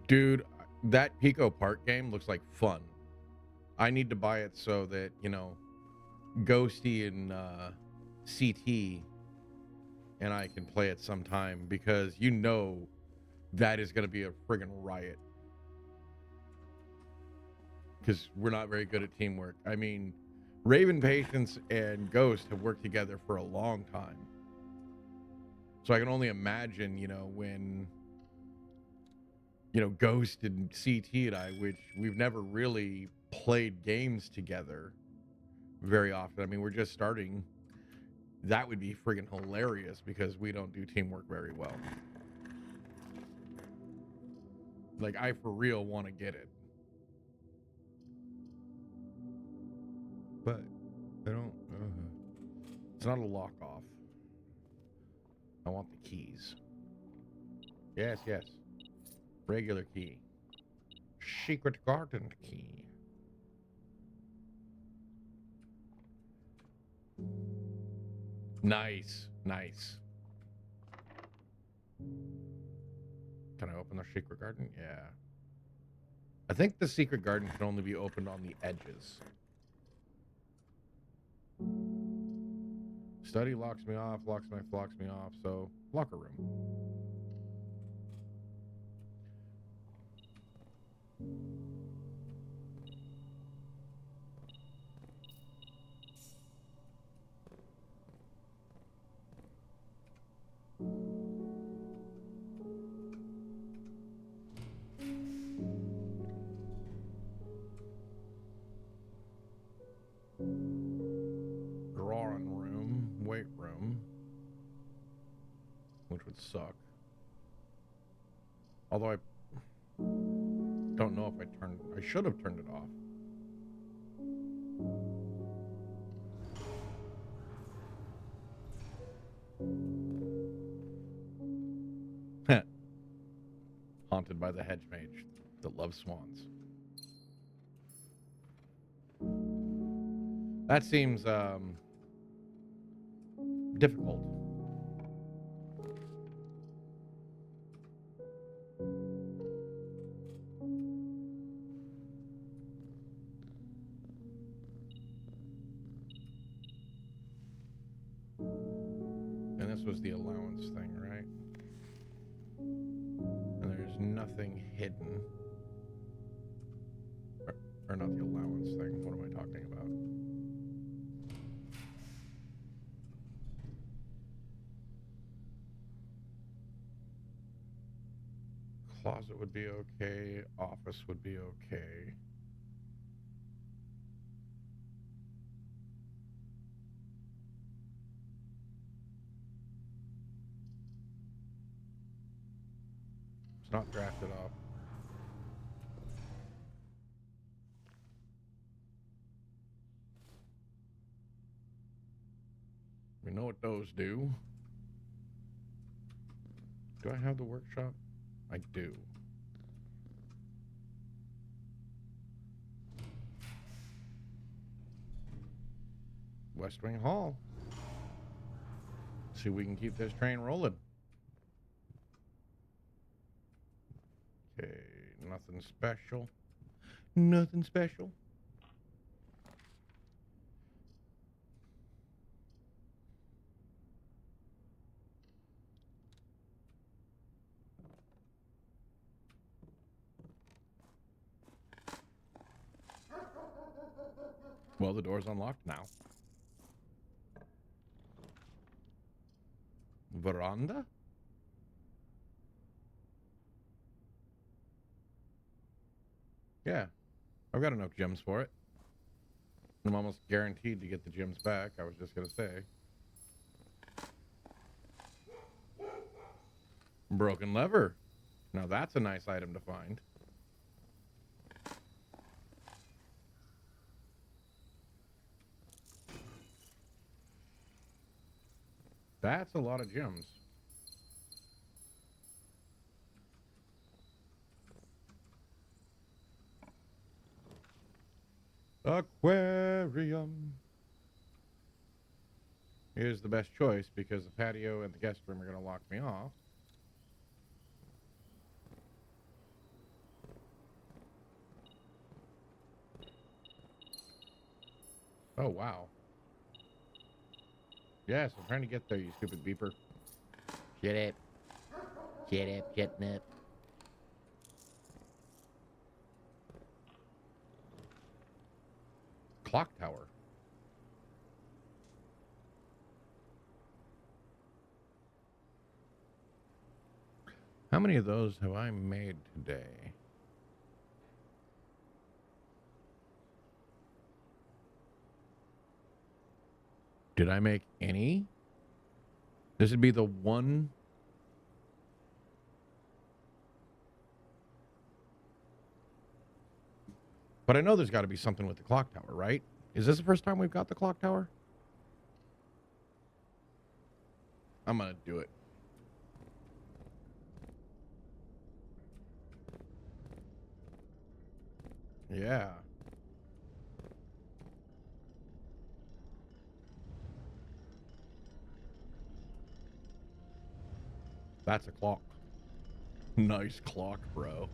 Dude, that Pico Park game looks like fun. I need to buy it so that, you know, Ghosty and CT and I can play it sometime, because you know that is going to be a friggin' riot. Because we're not very good at teamwork. I mean, Raven Patience and Ghost have worked together for a long time. So I can only imagine, you know, when, you know, Ghost and CT and I, which we've never really played games together very often. I mean, we're just starting. That would be friggin' hilarious because we don't do teamwork very well. Like, I for real want to get it. But I don't. It's not a lock off. I want the keys. Yes, yes. Regular key. Secret garden key. Nice, nice. Can I open the secret garden? Yeah. I think the secret garden can only be opened on the edges. Study locks me off, locksmith locks me off, so locker room. Drawing room, weight room, which would suck. Although I don't know if I should have turned it off. Haunted by the hedge mage that loves swans. That seems difficult. this was the allowance thing, right? And there's nothing hidden. Or not the allowance thing. What am I talking about? Closet would be okay. Office would be okay. It's not drafted off. We know what those do. Do I have the workshop? I do. West Wing Hall. See if we can keep this train rolling. Okay, nothing special. Nothing special. Well, the door's unlocked now. Veranda? Yeah, I've got enough gems for it. I'm almost guaranteed to get the gems back, I was just gonna say. Broken lever. Now that's a nice item to find. That's a lot of gems. Aquarium. Here's the best choice because the patio and the guest room are going to lock me off. Oh, wow. Yes, I'm trying to get there, you stupid beeper. Shut up. Shut up, shutting up. Clock tower. How many of those have I made today? Did I make any? This would be the one. But I know there's got to be something with the clock tower, right? Is this the first time we've got the clock tower? I'm going to do it. Yeah. That's a clock. Nice clock, bro.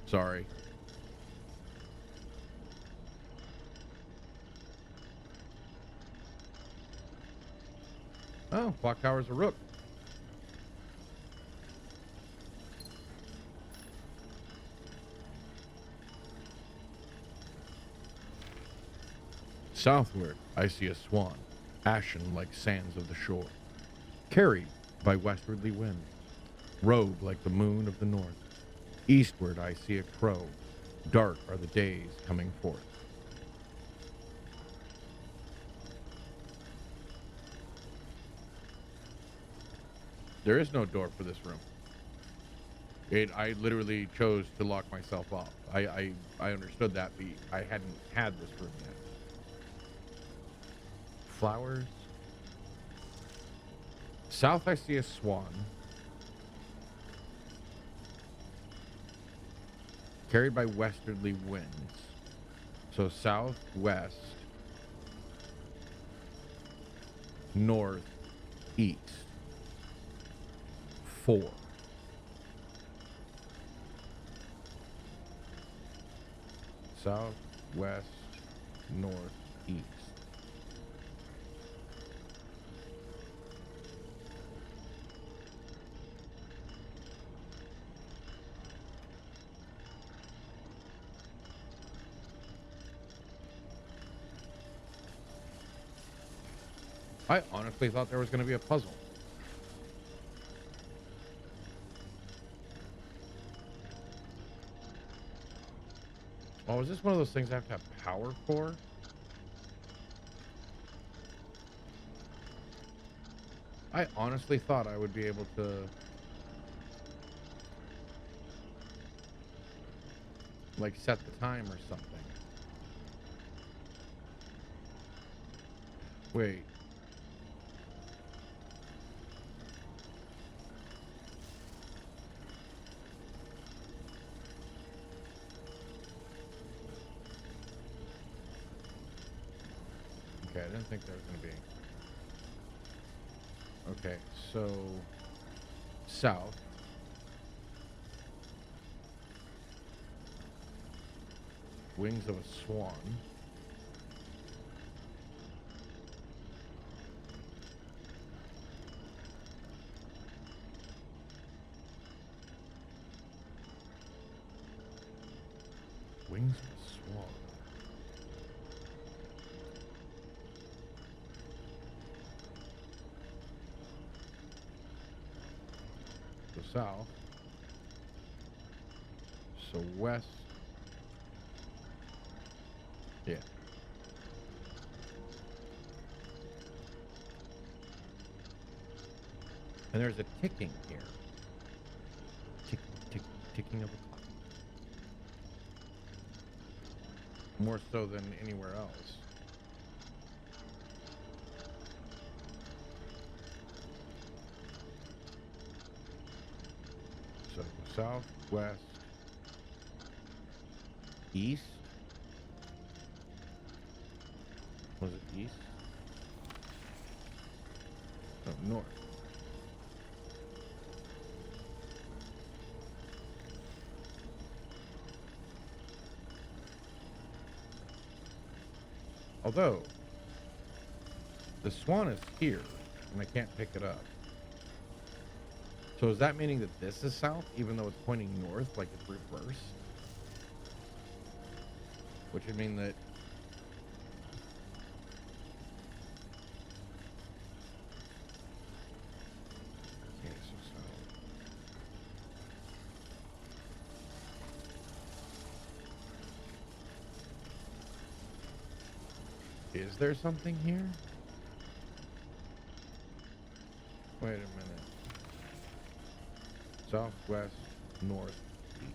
Sorry. Oh, clock tower's a rook. Southward, I see a swan, ashen like sands of the shore, carried by westwardly wind, robed like the moon of the north. Eastward, I see a crow, dark are the days coming forth. There is no door for this room. I literally chose to lock myself off. I understood that, but I hadn't had this room yet. Flowers. South, I see a swan. Carried by westerly winds. So southwest, north, east. 4. South, west, north, east. I honestly thought there was going to be a puzzle. Oh, is this one of those things I have to have power for? I honestly thought I would be able to like set the time or something. Wait. Okay, I didn't think there was going to be. Okay, so south. Wings of a swan. Wings of a swan. So south. So west. Yeah. And there's a ticking here. Tick, tick, ticking of a clock. More so than anywhere else. So south, west, east. Was it east? No, north. Although, the swan is here, and I can't pick it up. So is that meaning that this is south, even though it's pointing north, like it's reversed? Which would mean that... Okay, so south. Is there something here? Wait a minute. Southwest, north, east.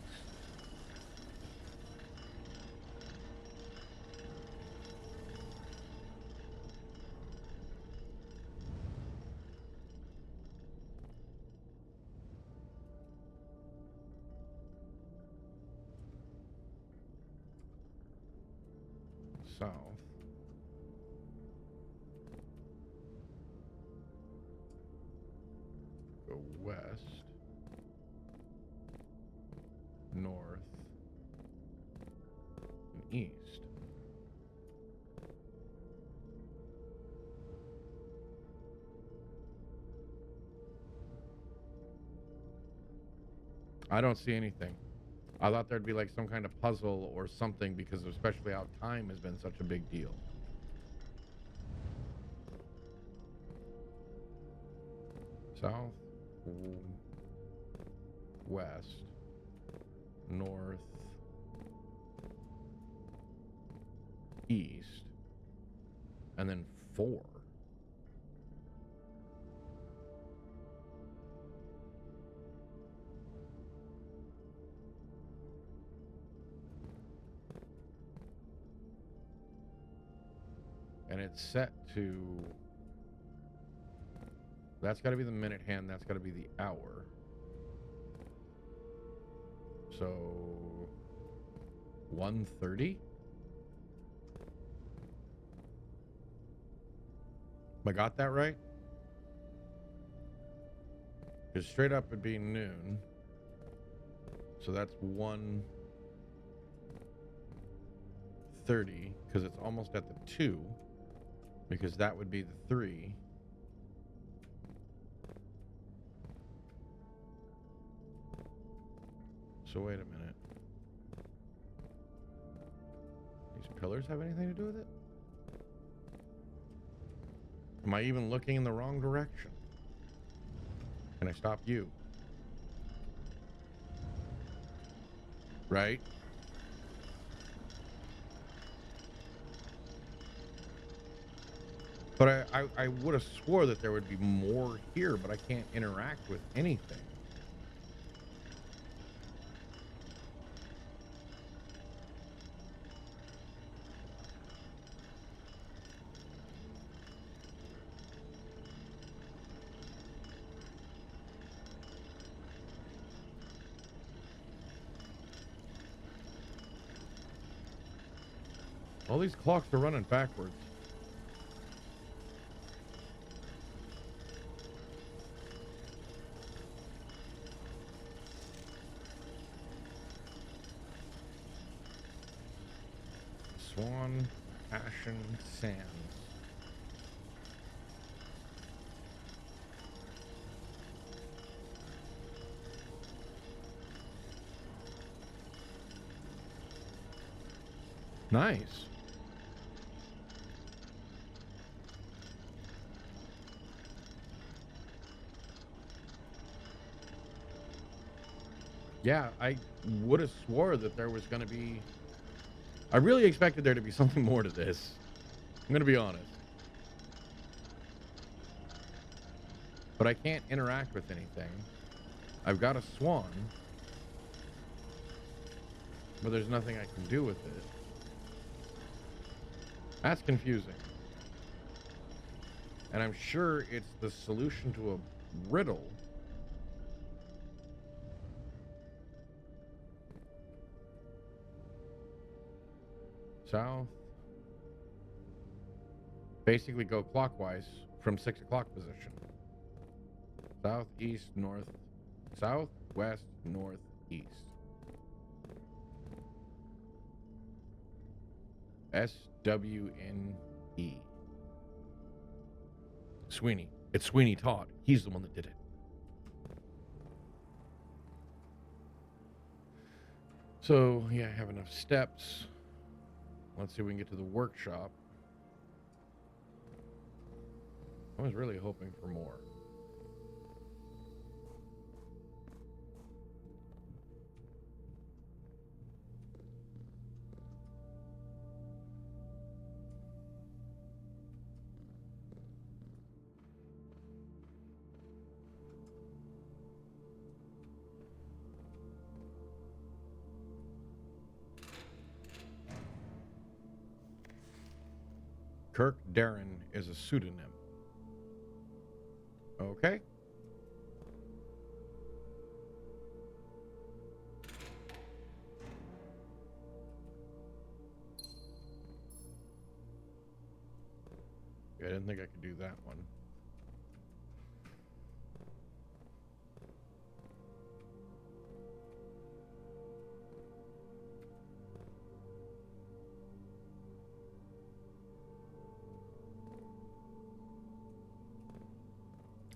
South. Go west. North. And east. I don't see anything. I thought there'd be like some kind of puzzle or something because especially how time has been such a big deal. South, west, north, east, and then 4. And it's set to... That's got to be the minute hand. That's got to be the hour. So 1:30. I got that right? Because straight up would be noon. So that's 1:30. because it's almost at the 2, because that would be the 3. So wait a minute. These pillars have anything to do with it? Am I even looking in the wrong direction? Can I stop you? Right? But I would have swore that there would be more here, but I can't interact with anything. All these clocks are running backwards. Swan, Ashen, Sands. Nice. Yeah, I would have swore that there was going to be... I really expected there to be something more to this. I'm going to be honest. But I can't interact with anything. I've got a swan. But there's nothing I can do with it. That's confusing. And I'm sure it's the solution to a riddle. South. Basically go clockwise from 6 o'clock position. South, east, north, south, west, north, east. SWNE. Sweeney. It's Sweeney Todd. He's the one that did it. So, yeah, I have enough steps. Let's see if we can get to the workshop. I was really hoping for more. Kirk Darren is a pseudonym. Okay. I didn't think I could do that one.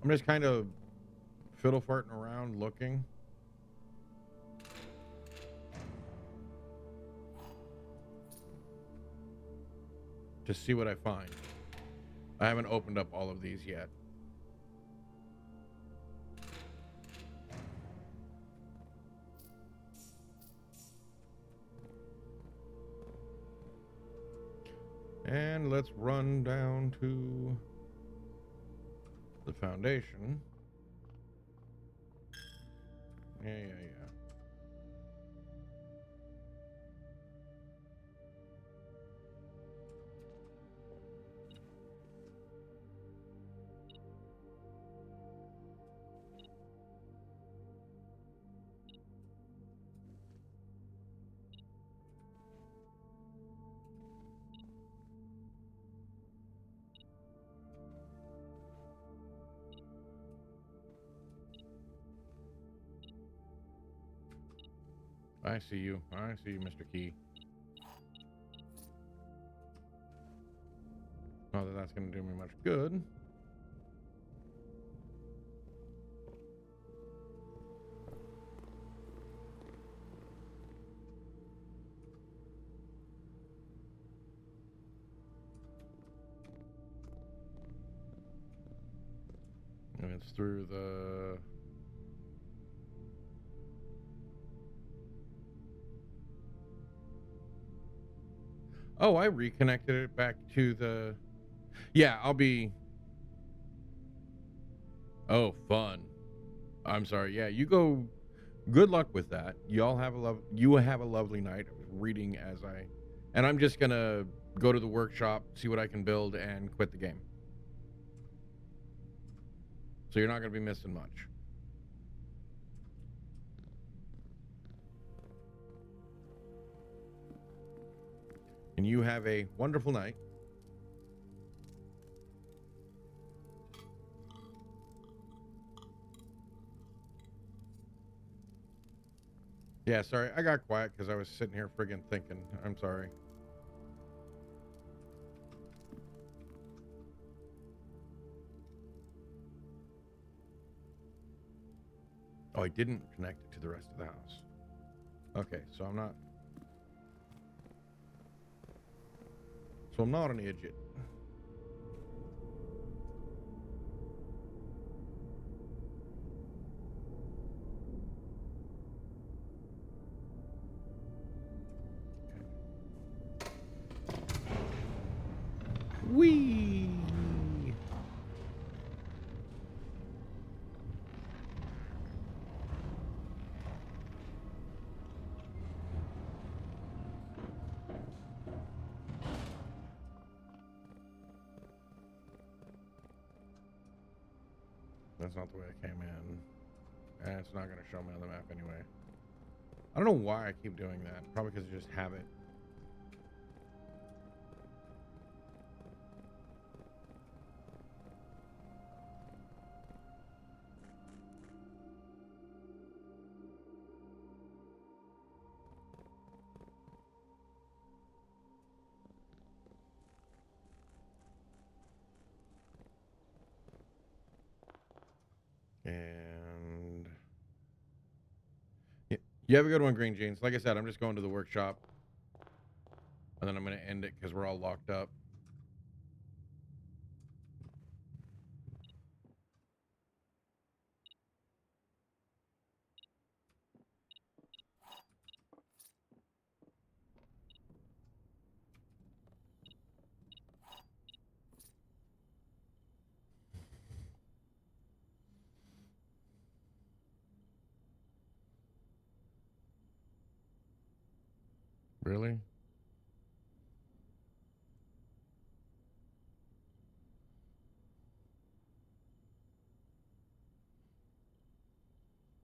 I'm just kind of fiddle farting around looking. To see what I find. I haven't opened up all of these yet. And let's run down to the foundation. Yeah. I see you, Mr. Key. Not that that's going to do me much good. And it's through the... Oh, I reconnected it back to the... Yeah, I'll be... Oh, fun. I'm sorry. Yeah, you go... Good luck with that. Y'all have a you have a lovely night. I was reading as I... And I'm just gonna go to the workshop, see what I can build, and quit the game. So you're not gonna be missing much. And you have a wonderful night. Yeah, sorry. I got quiet because I was sitting here friggin' thinking. I'm sorry. Oh, I didn't connect it to the rest of the house. Okay, so I'm not... So I'm not an idiot. Whee! That's not the way I came in. And it's not going to show me on the map anyway. I don't know why I keep doing that. Probably because I just have it. And yeah, you have a good one, Green Jeans. Like I said, I'm just going to the workshop, and then I'm going to end it because we're all locked up. Really?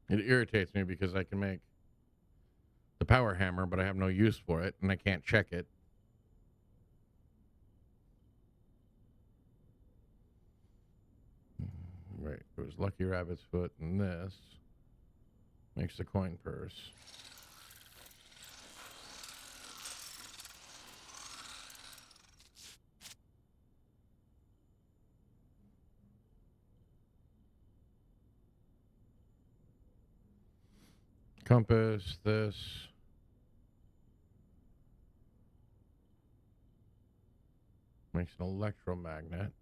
It irritates me because I can make the power hammer, but I have no use for it, and I can't check it. Right, it was Lucky Rabbit's foot, and this makes the coin purse. Compass, this. Makes an electromagnet.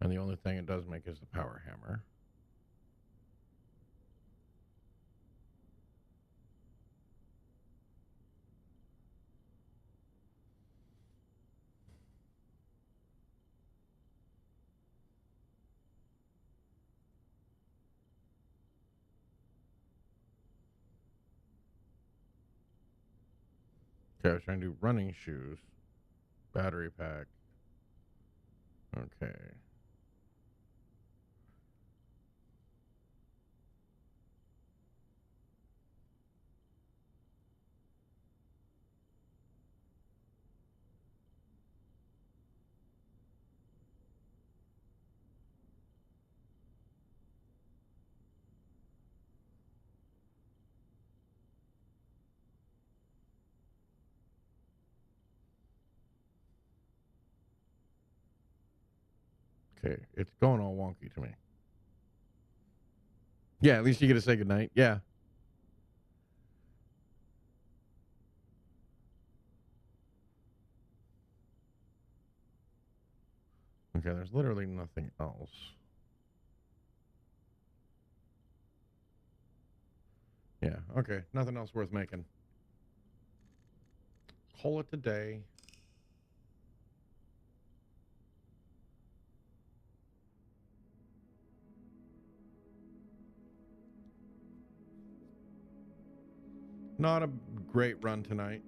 And the only thing it does make is the power hammer. Okay, I was trying to do running shoes. Battery pack. Okay. Okay, it's going all wonky to me. Yeah, at least you get to say goodnight. Yeah. Okay, there's literally nothing else. Yeah, okay. Nothing else worth making. Call it a day. Not a great run tonight.